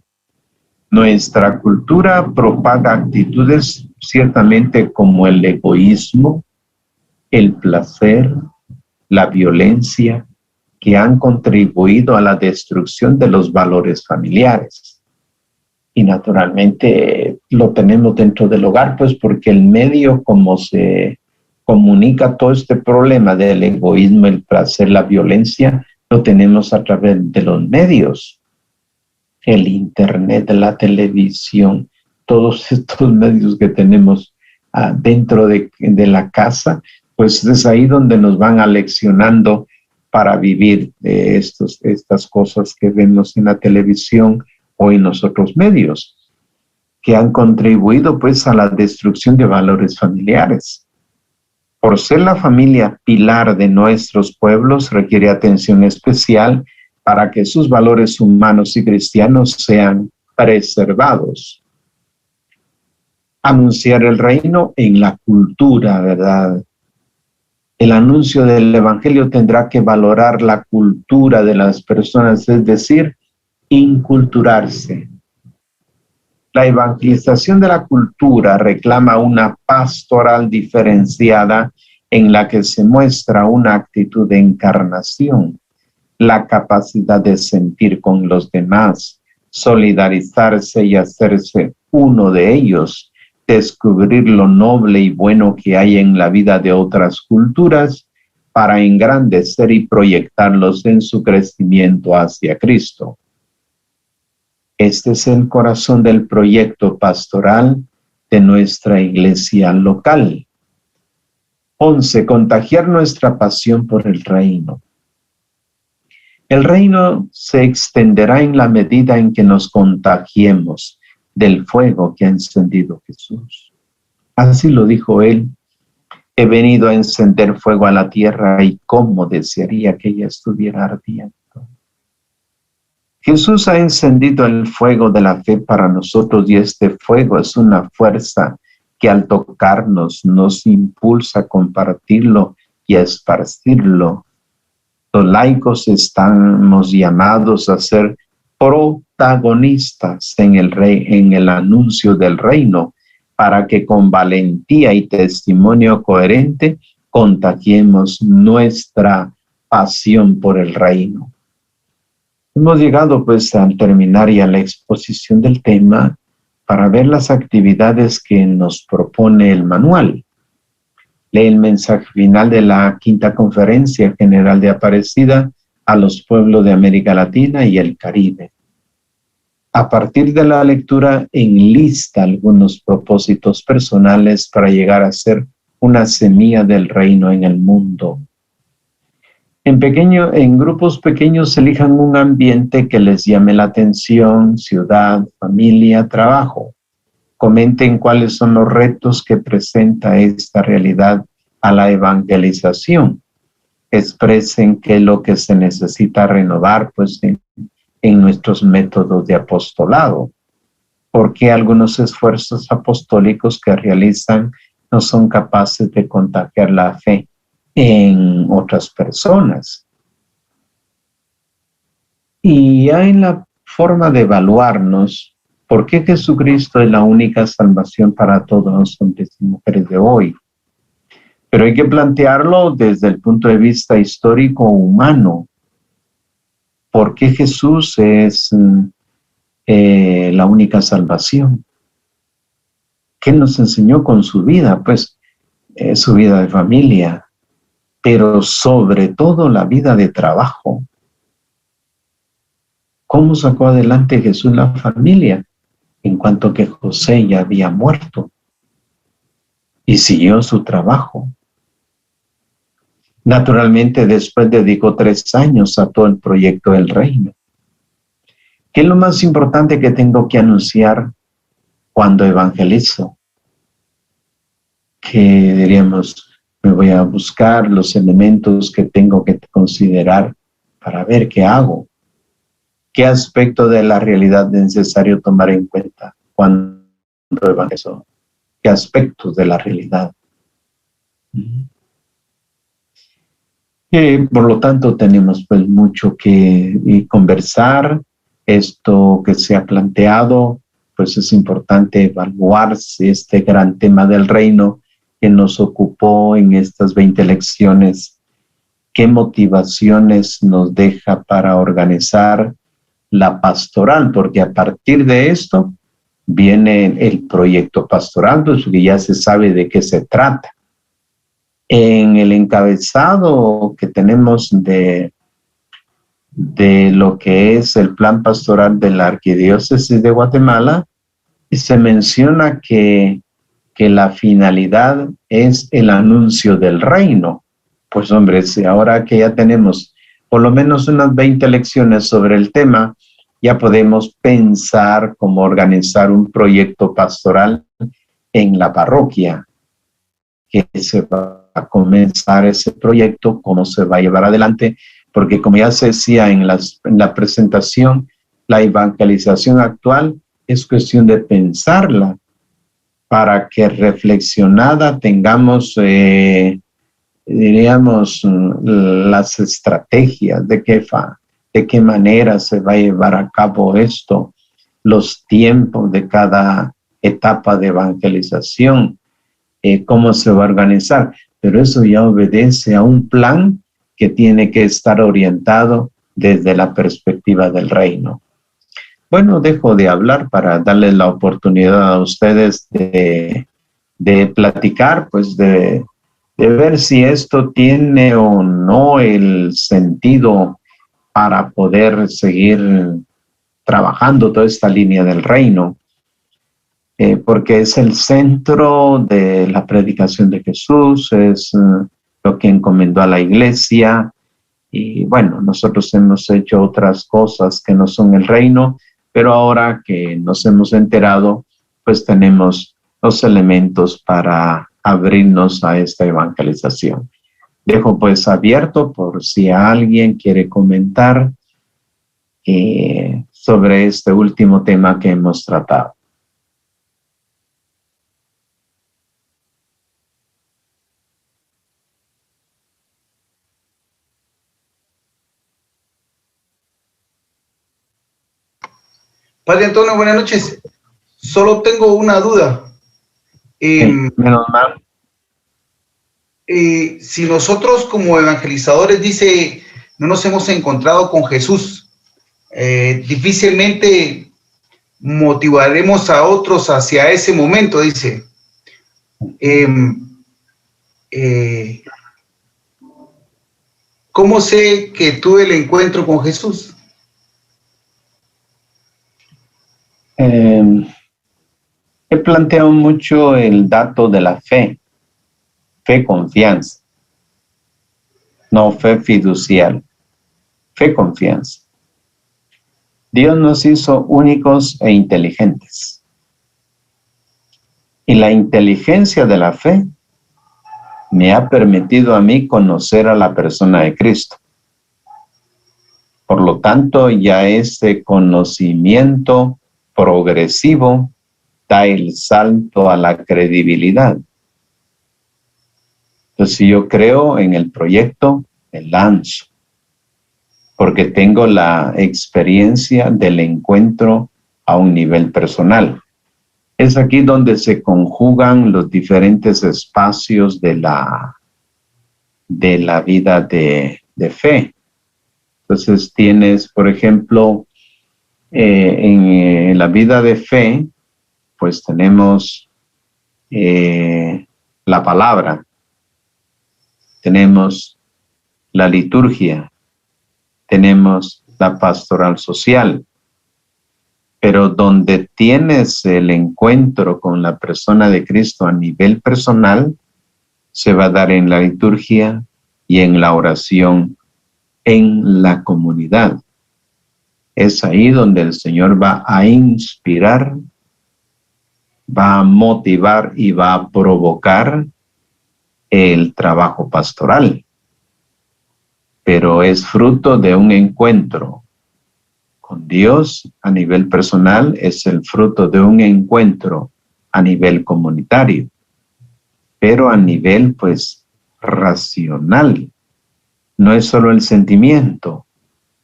A: Nuestra cultura propaga actitudes ciertamente como el egoísmo, el placer, la violencia, que han contribuido a la destrucción de los valores familiares. Y naturalmente lo tenemos dentro del hogar, pues porque el medio como se comunica todo este problema del egoísmo, el placer, la violencia, lo tenemos a través de los medios. El internet, la televisión, todos estos medios que tenemos dentro de la casa, pues es ahí donde nos van aleccionando para vivir estas cosas que vemos en la televisión o en los otros medios, que han contribuido pues a la destrucción de valores familiares. Por ser la familia pilar de nuestros pueblos, requiere atención especial para que sus valores humanos y cristianos sean preservados. Anunciar el reino en la cultura, ¿verdad? El anuncio del evangelio tendrá que valorar la cultura de las personas, es decir, inculturarse. La evangelización de la cultura reclama una pastoral diferenciada en la que se muestra una actitud de encarnación, la capacidad de sentir con los demás, solidarizarse y hacerse uno de ellos, descubrir lo noble y bueno que hay en la vida de otras culturas para engrandecer y proyectarlos en su crecimiento hacia Cristo. Este es el corazón del proyecto pastoral de nuestra iglesia local. 11. Contagiar nuestra pasión por el reino. El reino se extenderá en la medida en que nos contagiemos del fuego que ha encendido Jesús. Así lo dijo él. He venido a encender fuego a la tierra y cómo desearía que ella estuviera ardiendo. Jesús ha encendido el fuego de la fe para nosotros y este fuego es una fuerza que al tocarnos nos impulsa a compartirlo y a esparcirlo. Los laicos estamos llamados a ser protagonistas en el anuncio del reino, para que con valentía y testimonio coherente contagiemos nuestra pasión por el reino. Hemos llegado pues al terminar ya la exposición del tema para ver las actividades que nos propone el manual. Lee el mensaje final de la Quinta Conferencia General de Aparecida a los pueblos de América Latina y el Caribe. A partir de la lectura, enlista algunos propósitos personales para llegar a ser una semilla del reino en el mundo. En grupos pequeños elijan un ambiente que les llame la atención: ciudad, familia, trabajo. Comenten cuáles son los retos que presenta esta realidad a la evangelización. Expresen qué es lo que se necesita renovar pues en nuestros métodos de apostolado. Porque algunos esfuerzos apostólicos que realizan no son capaces de contagiar la fe en otras personas. Y ya en la forma de evaluarnos, ¿por qué Jesucristo es la única salvación para todos los hombres y mujeres de hoy? Pero hay que plantearlo desde el punto de vista histórico humano. ¿Por qué Jesús es la única salvación? ¿Qué nos enseñó con su vida? Pues su vida de familia, pero sobre todo la vida de trabajo. ¿Cómo sacó adelante Jesús la familia? En cuanto que José ya había muerto y siguió su trabajo. Naturalmente, después dedicó 3 años a todo el proyecto del reino. ¿Qué es lo más importante que tengo que anunciar cuando evangelizo? Que diríamos, me voy a buscar los elementos que tengo que considerar para ver qué hago. ¿Qué aspecto de la realidad es necesario tomar en cuenta cuando evangelizo? ¿Qué aspectos de la realidad? Por lo tanto, tenemos pues mucho que conversar. Esto que se ha planteado, pues es importante evaluar si este gran tema del reino que nos ocupó en estas 20 lecciones, qué motivaciones nos deja para organizar la pastoral, porque a partir de esto viene el proyecto pastoral, pues que ya se sabe de qué se trata. En el encabezado que tenemos de lo que es el plan pastoral de la Arquidiócesis de Guatemala, se menciona que la finalidad es el anuncio del reino. Pues hombre, si ahora que ya tenemos por lo menos unas 20 lecciones sobre el tema, ya podemos pensar cómo organizar un proyecto pastoral en la parroquia, que se va a comenzar ese proyecto, cómo se va a llevar adelante, porque como ya se decía en la presentación, la evangelización actual es cuestión de pensarla para que reflexionada tengamos, diríamos, las estrategias de qué manera se va a llevar a cabo esto, los tiempos de cada etapa de evangelización, cómo se va a organizar. Pero eso ya obedece a un plan que tiene que estar orientado desde la perspectiva del reino. Bueno, dejo de hablar para darles la oportunidad a ustedes de platicar, pues de de ver si esto tiene o no el sentido para poder seguir trabajando toda esta línea del reino, porque es el centro de la predicación de Jesús, es lo que encomendó a la iglesia, y bueno, nosotros hemos hecho otras cosas que no son el reino, pero ahora que nos hemos enterado, pues tenemos los elementos para abrirnos a esta evangelización. Dejo pues abierto por si alguien quiere comentar sobre este último tema que hemos tratado.
F: Padre Antonio, buenas noches. Solo tengo una duda.
A: Menos mal.
F: Si nosotros como evangelizadores, dice, no nos hemos encontrado con Jesús, difícilmente motivaremos a otros hacia ese momento, dice. ¿Cómo sé que tuve el encuentro con Jesús?
A: He planteado mucho el dato de la fe confianza, no fe fiducial, fe confianza. Dios nos hizo únicos e inteligentes. Y la inteligencia de la fe me ha permitido a mí conocer a la persona de Cristo. Por lo tanto, ya ese conocimiento progresivo da el salto a la credibilidad. Entonces, si yo creo en el proyecto, me lanzo, porque tengo la experiencia del encuentro a un nivel personal. Es aquí donde se conjugan los diferentes espacios de la vida de fe. Entonces tienes, por ejemplo, en la vida de fe, pues tenemos la palabra, tenemos la liturgia, tenemos la pastoral social, pero donde tienes el encuentro con la persona de Cristo a nivel personal, se va a dar en la liturgia y en la oración en la comunidad. Es ahí donde el Señor va a inspirar, va a motivar y va a provocar el trabajo pastoral. Pero es fruto de un encuentro con Dios a nivel personal, es el fruto de un encuentro a nivel comunitario, pero a nivel pues racional. No es solo el sentimiento,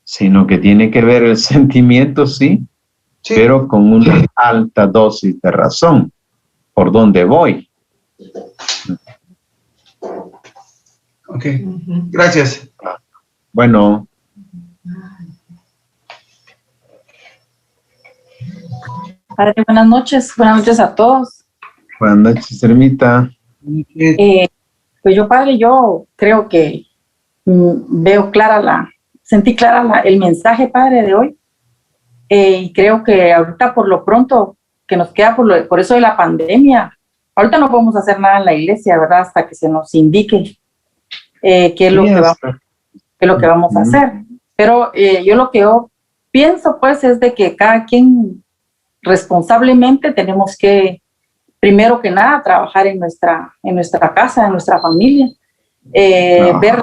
A: sino que tiene que ver el sentimiento, sí, pero con una alta dosis de razón. ¿Por dónde voy?
F: Ok, gracias.
A: Bueno.
G: Padre, buenas noches a todos.
A: Buenas noches, Ermita.
G: Pues yo, Padre, yo creo que sentí clara el mensaje, Padre, de hoy. Y creo que ahorita por lo pronto que nos queda por eso de la pandemia, ahorita no podemos hacer nada en la iglesia, ¿verdad? Hasta que se nos indique qué es lo que vamos a hacer. Pero yo lo que yo pienso, pues, es de que cada quien responsablemente tenemos que, primero que nada, trabajar en nuestra casa, en nuestra familia, ver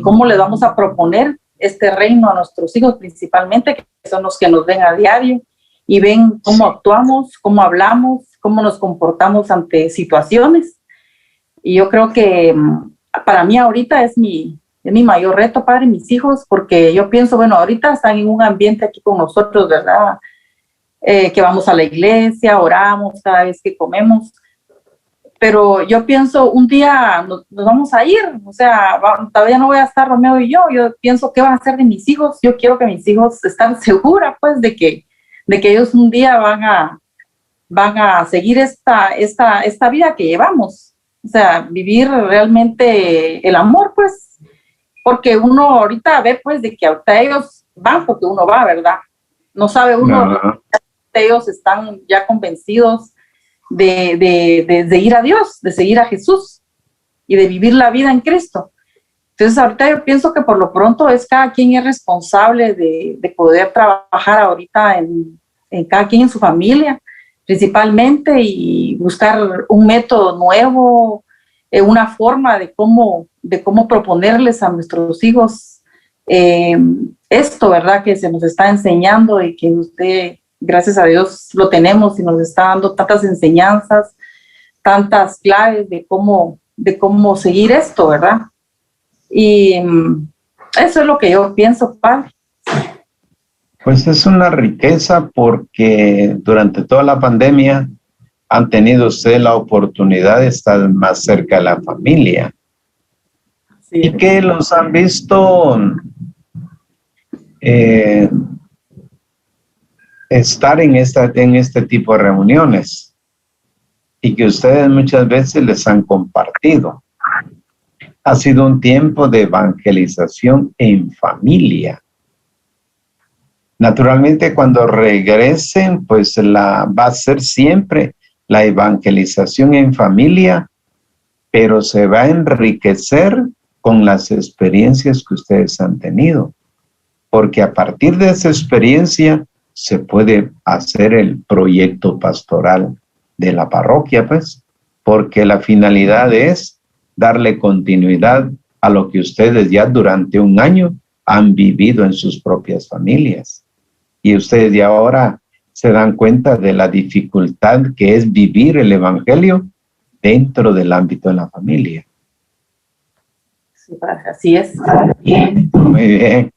G: cómo le vamos a proponer este reino a nuestros hijos, principalmente, que son los que nos ven a diario y ven cómo actuamos, cómo hablamos, cómo nos comportamos ante situaciones. Y yo creo que para mí ahorita es mi mayor reto, Padre, mis hijos, porque yo pienso, bueno, ahorita están en un ambiente aquí con nosotros, ¿verdad? Que vamos a la iglesia, oramos cada vez que comemos, pero yo pienso, un día nos vamos a ir, o sea, todavía no voy a estar Romeo y yo pienso, ¿qué van a hacer de mis hijos? Yo quiero que mis hijos estén seguros, pues, de que ellos un día van a seguir esta vida que llevamos. O sea, vivir realmente el amor, pues, porque uno ahorita ve, pues, de que ahorita ellos van porque uno va, ¿verdad? No sabe uno,
A: No.
G: ellos están ya convencidos de ir a Dios, de seguir a Jesús y de vivir la vida en Cristo. Entonces, ahorita yo pienso que por lo pronto cada quien es responsable de poder trabajar ahorita en cada quien en su familia, principalmente, y buscar un método nuevo, una forma de cómo proponerles a nuestros hijos esto, ¿verdad? Que se nos está enseñando y que usted, gracias a Dios, lo tenemos y nos está dando tantas enseñanzas, tantas claves de cómo seguir esto, ¿verdad? Y eso es lo que yo pienso, padre.
A: Pues es una riqueza porque durante toda la pandemia han tenido ustedes la oportunidad de estar más cerca de la familia.
G: Sí.
A: Y que los han visto estar en este tipo de reuniones y que ustedes muchas veces les han compartido. Ha sido un tiempo de evangelización en familia. Naturalmente, cuando regresen, pues va a ser siempre la evangelización en familia, pero se va a enriquecer con las experiencias que ustedes han tenido. Porque a partir de esa experiencia se puede hacer el proyecto pastoral de la parroquia, pues, porque la finalidad es darle continuidad a lo que ustedes ya durante un año han vivido en sus propias familias. Y ustedes ya ahora se dan cuenta de la dificultad que es vivir el evangelio dentro del ámbito de la familia.
G: Sí, padre, así es.
A: Muy bien.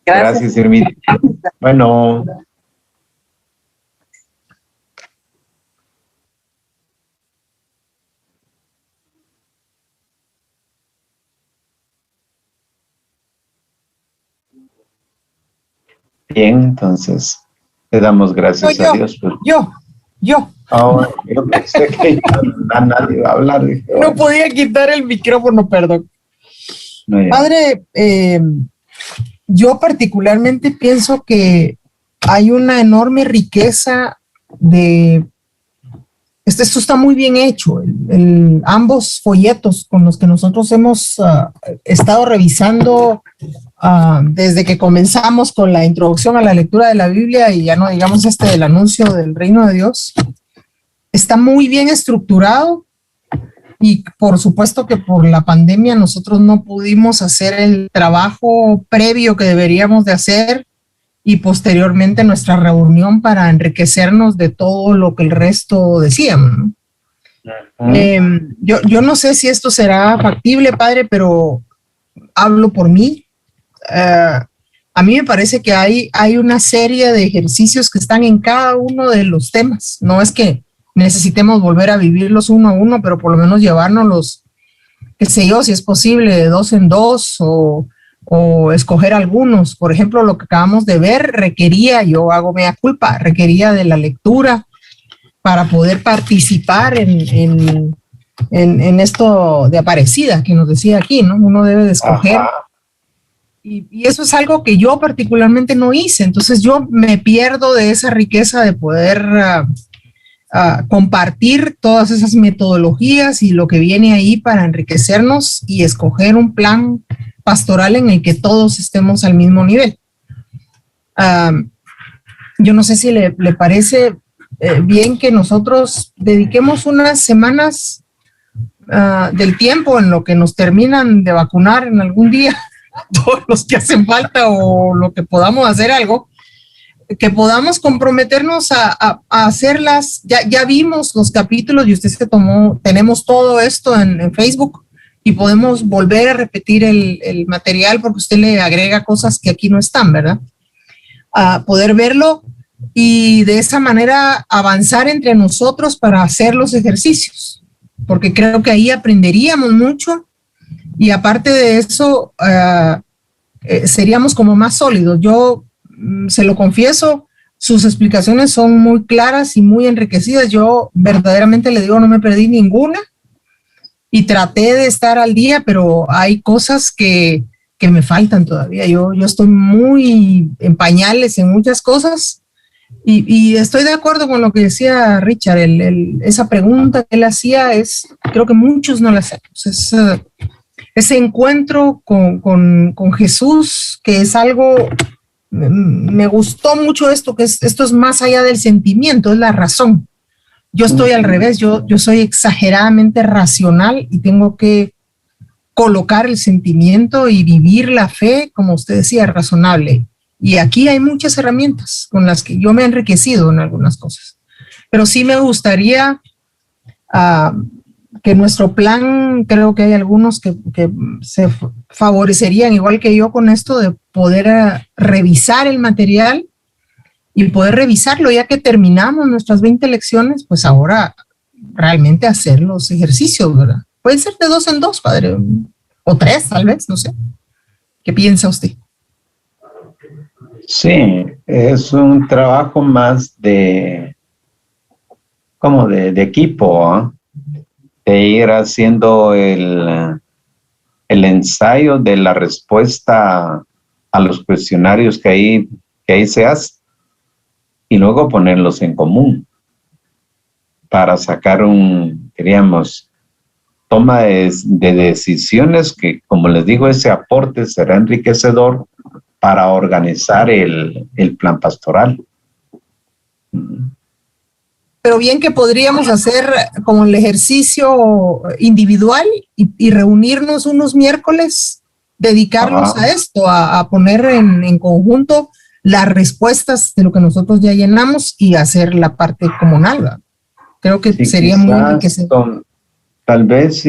A: Gracias, Irmita. Bueno. Bien, entonces le damos gracias a Dios.
B: Yo.
A: Oh, yo pensé que nadie iba a hablar. Dije,
B: No podía quitar el micrófono, perdón.
A: No, ya.
B: Padre, yo particularmente pienso que hay una enorme riqueza de... Esto está muy bien hecho. Ambos folletos con los que nosotros hemos estado revisando desde que comenzamos con la introducción a la lectura de la Biblia y ya no digamos del anuncio del reino de Dios, está muy bien estructurado. Y por supuesto que por la pandemia nosotros no pudimos hacer el trabajo previo que deberíamos de hacer y posteriormente nuestra reunión para enriquecernos de todo lo que el resto decían, ¿no? Yo no sé si esto será factible, padre, pero hablo por mí. A mí me parece que hay una serie de ejercicios que están en cada uno de los temas. No es que necesitemos volver a vivirlos uno a uno, pero por lo menos llevárnoslos, qué sé yo, si es posible, de 2 en 2 o escoger algunos. Por ejemplo, lo que acabamos de ver requería, yo hago mea culpa, requería de la lectura para poder participar en esto de Aparecida, que nos decía aquí, ¿no? Uno debe de escoger. Y eso es algo que yo particularmente no hice. Entonces yo me pierdo de esa riqueza de poder compartir todas esas metodologías y lo que viene ahí para enriquecernos y escoger un plan pastoral en el que todos estemos al mismo nivel. Yo no sé si le parece bien que nosotros dediquemos unas semanas del tiempo en lo que nos terminan de vacunar en algún día, todos los que hacen falta o lo que podamos hacer algo, que podamos comprometernos a hacerlas. Ya vimos los capítulos y usted tenemos todo esto en Facebook y podemos volver a repetir el material porque usted le agrega cosas que aquí no están, ¿verdad? Poder verlo y de esa manera avanzar entre nosotros para hacer los ejercicios, porque creo que ahí aprenderíamos mucho y aparte de eso seríamos como más sólidos. Yo se lo confieso, sus explicaciones son muy claras y muy enriquecidas. Yo verdaderamente le digo, no me perdí ninguna. y traté de estar al día, pero hay cosas que me faltan todavía. Yo estoy muy en pañales en muchas cosas y estoy de acuerdo con lo que decía Richard. Esa pregunta que él hacía creo que muchos no la hacemos. Ese encuentro con Jesús, que es algo, me gustó mucho esto es más allá del sentimiento, es la razón. Yo estoy al revés, yo soy exageradamente racional y tengo que colocar el sentimiento y vivir la fe, como usted decía, razonable. Y aquí hay muchas herramientas con las que yo me he enriquecido en algunas cosas. Pero sí me gustaría que nuestro plan, creo que hay algunos que se favorecerían, igual que yo, con esto de poder revisar el material y poder revisarlo ya que terminamos nuestras 20 lecciones, pues ahora realmente hacer los ejercicios, ¿verdad? Pueden ser de 2 en 2, padre, o 3 tal vez, no sé. ¿Qué piensa usted?
A: Sí, es un trabajo más como de equipo, ¿eh? De ir haciendo el ensayo de la respuesta a los cuestionarios que ahí se hace y luego ponerlos en común para sacar toma de decisiones que, como les digo, ese aporte será enriquecedor para organizar el plan pastoral.
B: Pero bien que podríamos hacer como el ejercicio individual y reunirnos unos miércoles, dedicarnos a esto, a poner en conjunto las respuestas de lo que nosotros ya llenamos y hacer la parte comunal, ¿verdad? Creo que sería muy enriquecedor.
A: Tal vez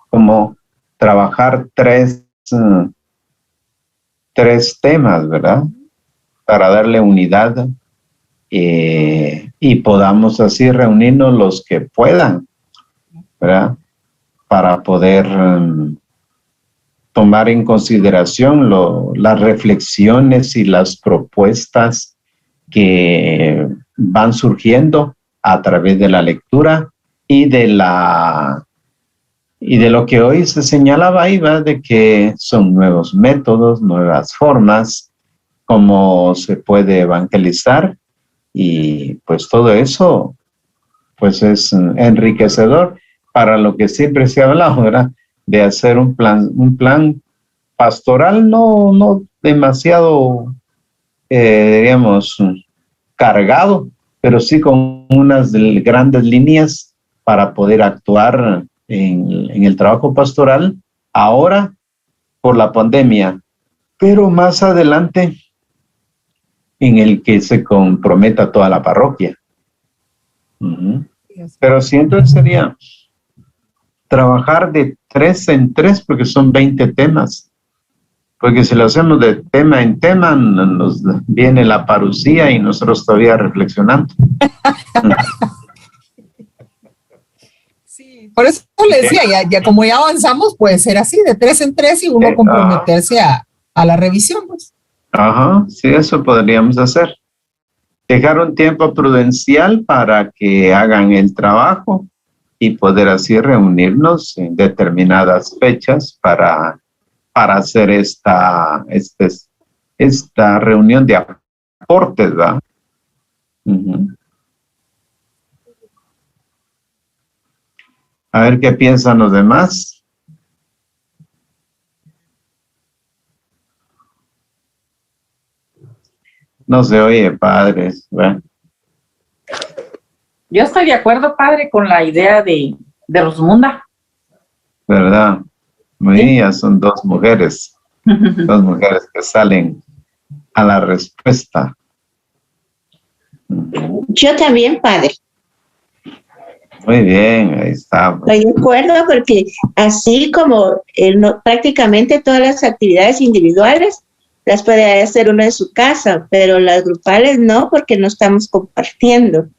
A: como trabajar tres temas, ¿verdad? Para darle unidad y podamos así reunirnos los que puedan, ¿verdad? Para poder tomar en consideración las reflexiones y las propuestas que van surgiendo a través de la lectura y de lo que hoy se señalaba ahí, ¿va? De que son nuevos métodos, nuevas formas, cómo se puede evangelizar, y pues todo eso pues es enriquecedor para lo que siempre se ha hablado, ¿verdad? De hacer un plan pastoral no demasiado, diríamos, cargado, pero sí con unas grandes líneas para poder actuar en el trabajo pastoral ahora por la pandemia, pero más adelante en el que se comprometa toda la parroquia. Pero sí, entonces sería trabajar de 3 en 3 porque son 20 temas. Porque si lo hacemos de tema en tema, nos viene la parucía y nosotros todavía reflexionando.
B: Sí, por eso le decía, ya como ya avanzamos, puede ser así, de 3 en 3 y uno comprometerse a la revisión, pues.
A: Ajá, sí, eso podríamos hacer. Dejar un tiempo prudencial para que hagan el trabajo y poder así reunirnos en determinadas fechas para hacer esta reunión de aportes, ¿verdad? A ver qué piensan los demás. No se oye, padre, ¿verdad?
G: Yo estoy de acuerdo, padre, con la idea de Rosmunda.
A: ¿Verdad?
G: Sí.
A: Ya son 2 mujeres. 2 mujeres que salen a la respuesta.
E: Yo también, padre.
A: Muy bien, ahí está.
E: Estoy de acuerdo porque así como prácticamente todas las actividades individuales las puede hacer uno en su casa, pero las grupales no, porque no estamos compartiendo.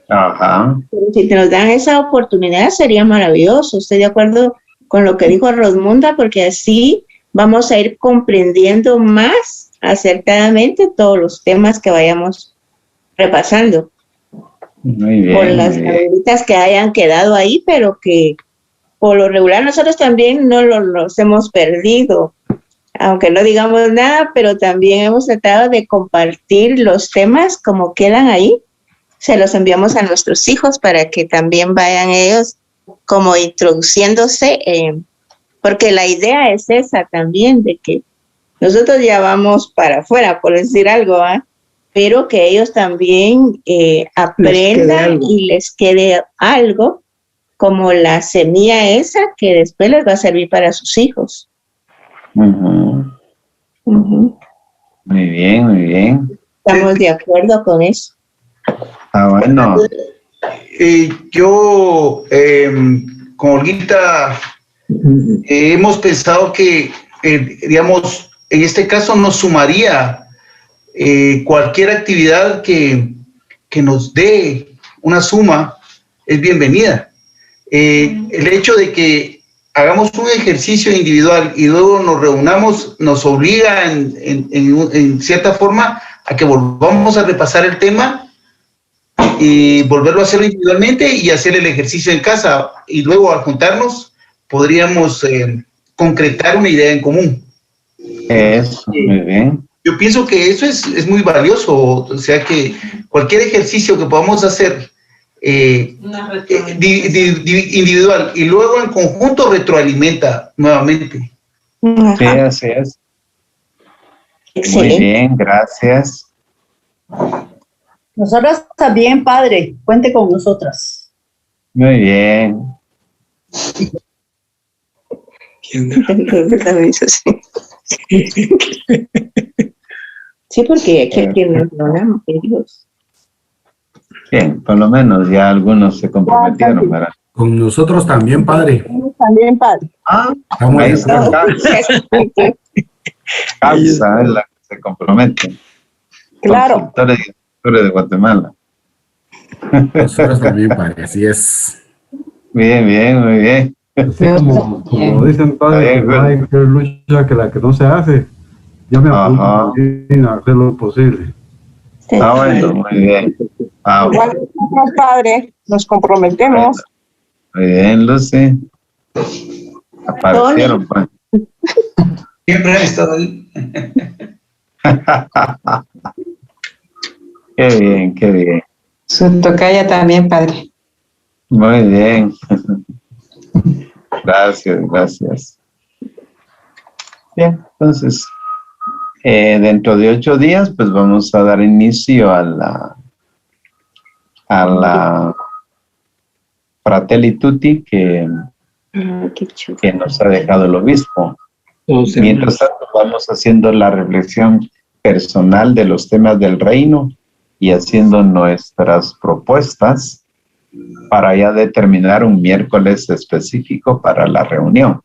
A: Ajá.
E: Pero si nos dan esa oportunidad sería maravilloso. Estoy de acuerdo con lo que dijo Rosmunda, porque así vamos a ir comprendiendo más acertadamente todos los temas que vayamos repasando.
A: Muy bien.
E: Por las preguntas que hayan quedado ahí, pero que por lo regular nosotros también no los hemos perdido, aunque no digamos nada, pero también hemos tratado de compartir los temas como quedan ahí. Se los enviamos a nuestros hijos para que también vayan ellos como introduciéndose, porque la idea es esa también, de que nosotros ya vamos para afuera, por decir algo, ¿eh? Pero que ellos también aprendan y les quede algo como la semilla esa que después les va a servir para sus hijos.
A: Ujú.
E: Ujú.
A: Muy bien, muy bien.
E: Estamos de acuerdo con eso.
A: Ah, bueno.
F: Yo, con Olguita, hemos pensado que, digamos, en este caso nos sumaría cualquier actividad que nos dé una suma, es bienvenida. El hecho de que hagamos un ejercicio individual y luego nos reunamos nos obliga en cierta forma a que volvamos a repasar el tema y volverlo a hacerlo individualmente y hacer el ejercicio en casa, y luego al juntarnos podríamos concretar una idea en común.
A: Eso, muy bien.
F: Yo pienso que eso es muy valioso, o sea que cualquier ejercicio que podamos hacer individual y luego en conjunto retroalimenta nuevamente.
A: Sí, así es.
E: Excelente.
A: Muy bien, gracias.
H: Nosotras también, padre, cuente con nosotras.
A: Muy bien.
E: Sí, porque aquí nos hablamos, Dios.
A: Bien, por lo menos ya algunos se comprometieron, ¿verdad?
I: Con nosotros también, padre.
H: También, padre.
A: Ah,
I: Estamos
A: ahí
I: de
A: está.
I: acuerdo.
A: Causa es la que se compromete.
H: Claro.
A: Consultores y asesores de Guatemala.
I: Nosotros también, padre, así es.
A: Bien, bien, muy bien.
J: Así como dicen, padre, que no hay peor lucha que la que no se hace. Yo me apunto también a hacer lo posible.
A: Ah, bueno, muy bien. Ah,
C: Igual nosotros, padre, nos comprometemos.
A: muy bien, Lucy. Aparecieron, pues.
F: Siempre han estado ahí.
A: Qué bien, qué bien.
K: Su tocaya también, padre.
A: Muy bien. Gracias, gracias. Bien, entonces, dentro de 8 días, pues vamos a dar inicio a la Fratelli Tutti que nos ha dejado el obispo. Mientras tanto, vamos haciendo la reflexión personal de los temas del reino y haciendo nuestras propuestas para ya determinar un miércoles específico para la reunión.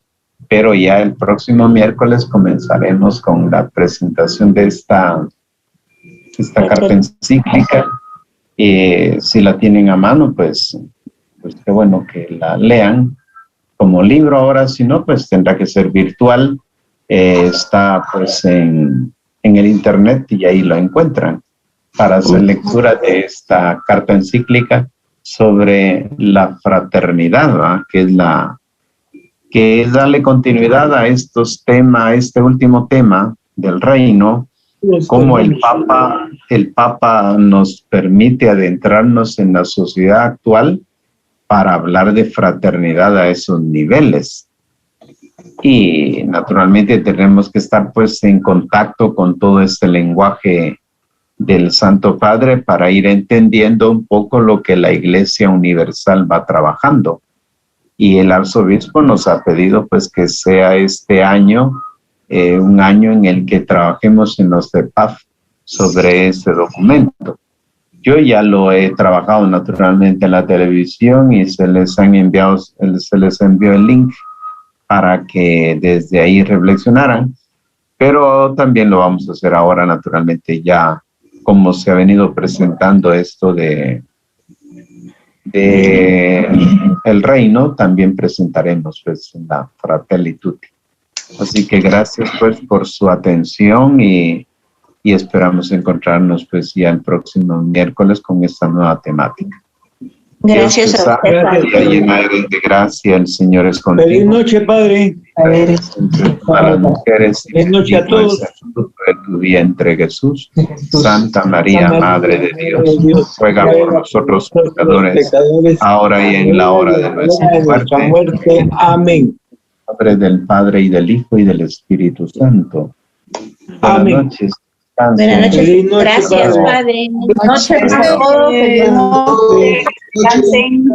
A: Pero ya el próximo miércoles comenzaremos con la presentación de esta carta encíclica. Si la tienen a mano, pues qué bueno que la lean como libro ahora, si no, pues tendrá que ser virtual. Está pues en el internet y ahí lo encuentran para hacer lectura de esta carta encíclica sobre la fraternidad, ¿verdad? que es darle continuidad a estos temas, a este último tema del reino, como el Papa nos permite adentrarnos en la sociedad actual para hablar de fraternidad a esos niveles. Y naturalmente tenemos que estar pues en contacto con todo este lenguaje del Santo Padre para ir entendiendo un poco lo que la Iglesia Universal va trabajando. Y el arzobispo nos ha pedido pues que sea este año un año en el que trabajemos en los CEPAF sobre ese documento. Yo ya lo he trabajado naturalmente en la televisión y se les envió el link para que desde ahí reflexionaran, pero también lo vamos a hacer ahora naturalmente ya como se ha venido presentando esto de el reino, también presentaremos pues la Fratelli Tutti. Así que gracias pues por su atención y esperamos encontrarnos pues ya el próximo miércoles con esta nueva temática.
E: Gracias
A: Dios te
E: a
A: salve,
E: usted,
A: María,
E: Padre.
A: llena eres de gracia, el Señor es
D: Feliz
A: contigo.
D: noche, Padre.
A: Entre todas las mujeres, y
D: Feliz noche a
A: bendito es
D: todos.
A: el fruto de tu vientre, Jesús.
D: Jesús.
A: Santa María, Madre de Dios, ruega por nosotros pecadores, ahora y en la hora de nuestra muerte.
D: Amén.
A: Nombre del Padre, y del Hijo, y del Espíritu Santo. Buenas
D: Amén.
A: noches.
E: Buenas noches.
D: Feliz noche,
E: Gracias,
D: Padre.
E: Padre.
G: Buenas noches.
H: Gracias a todos. Feliz noche. Descansen.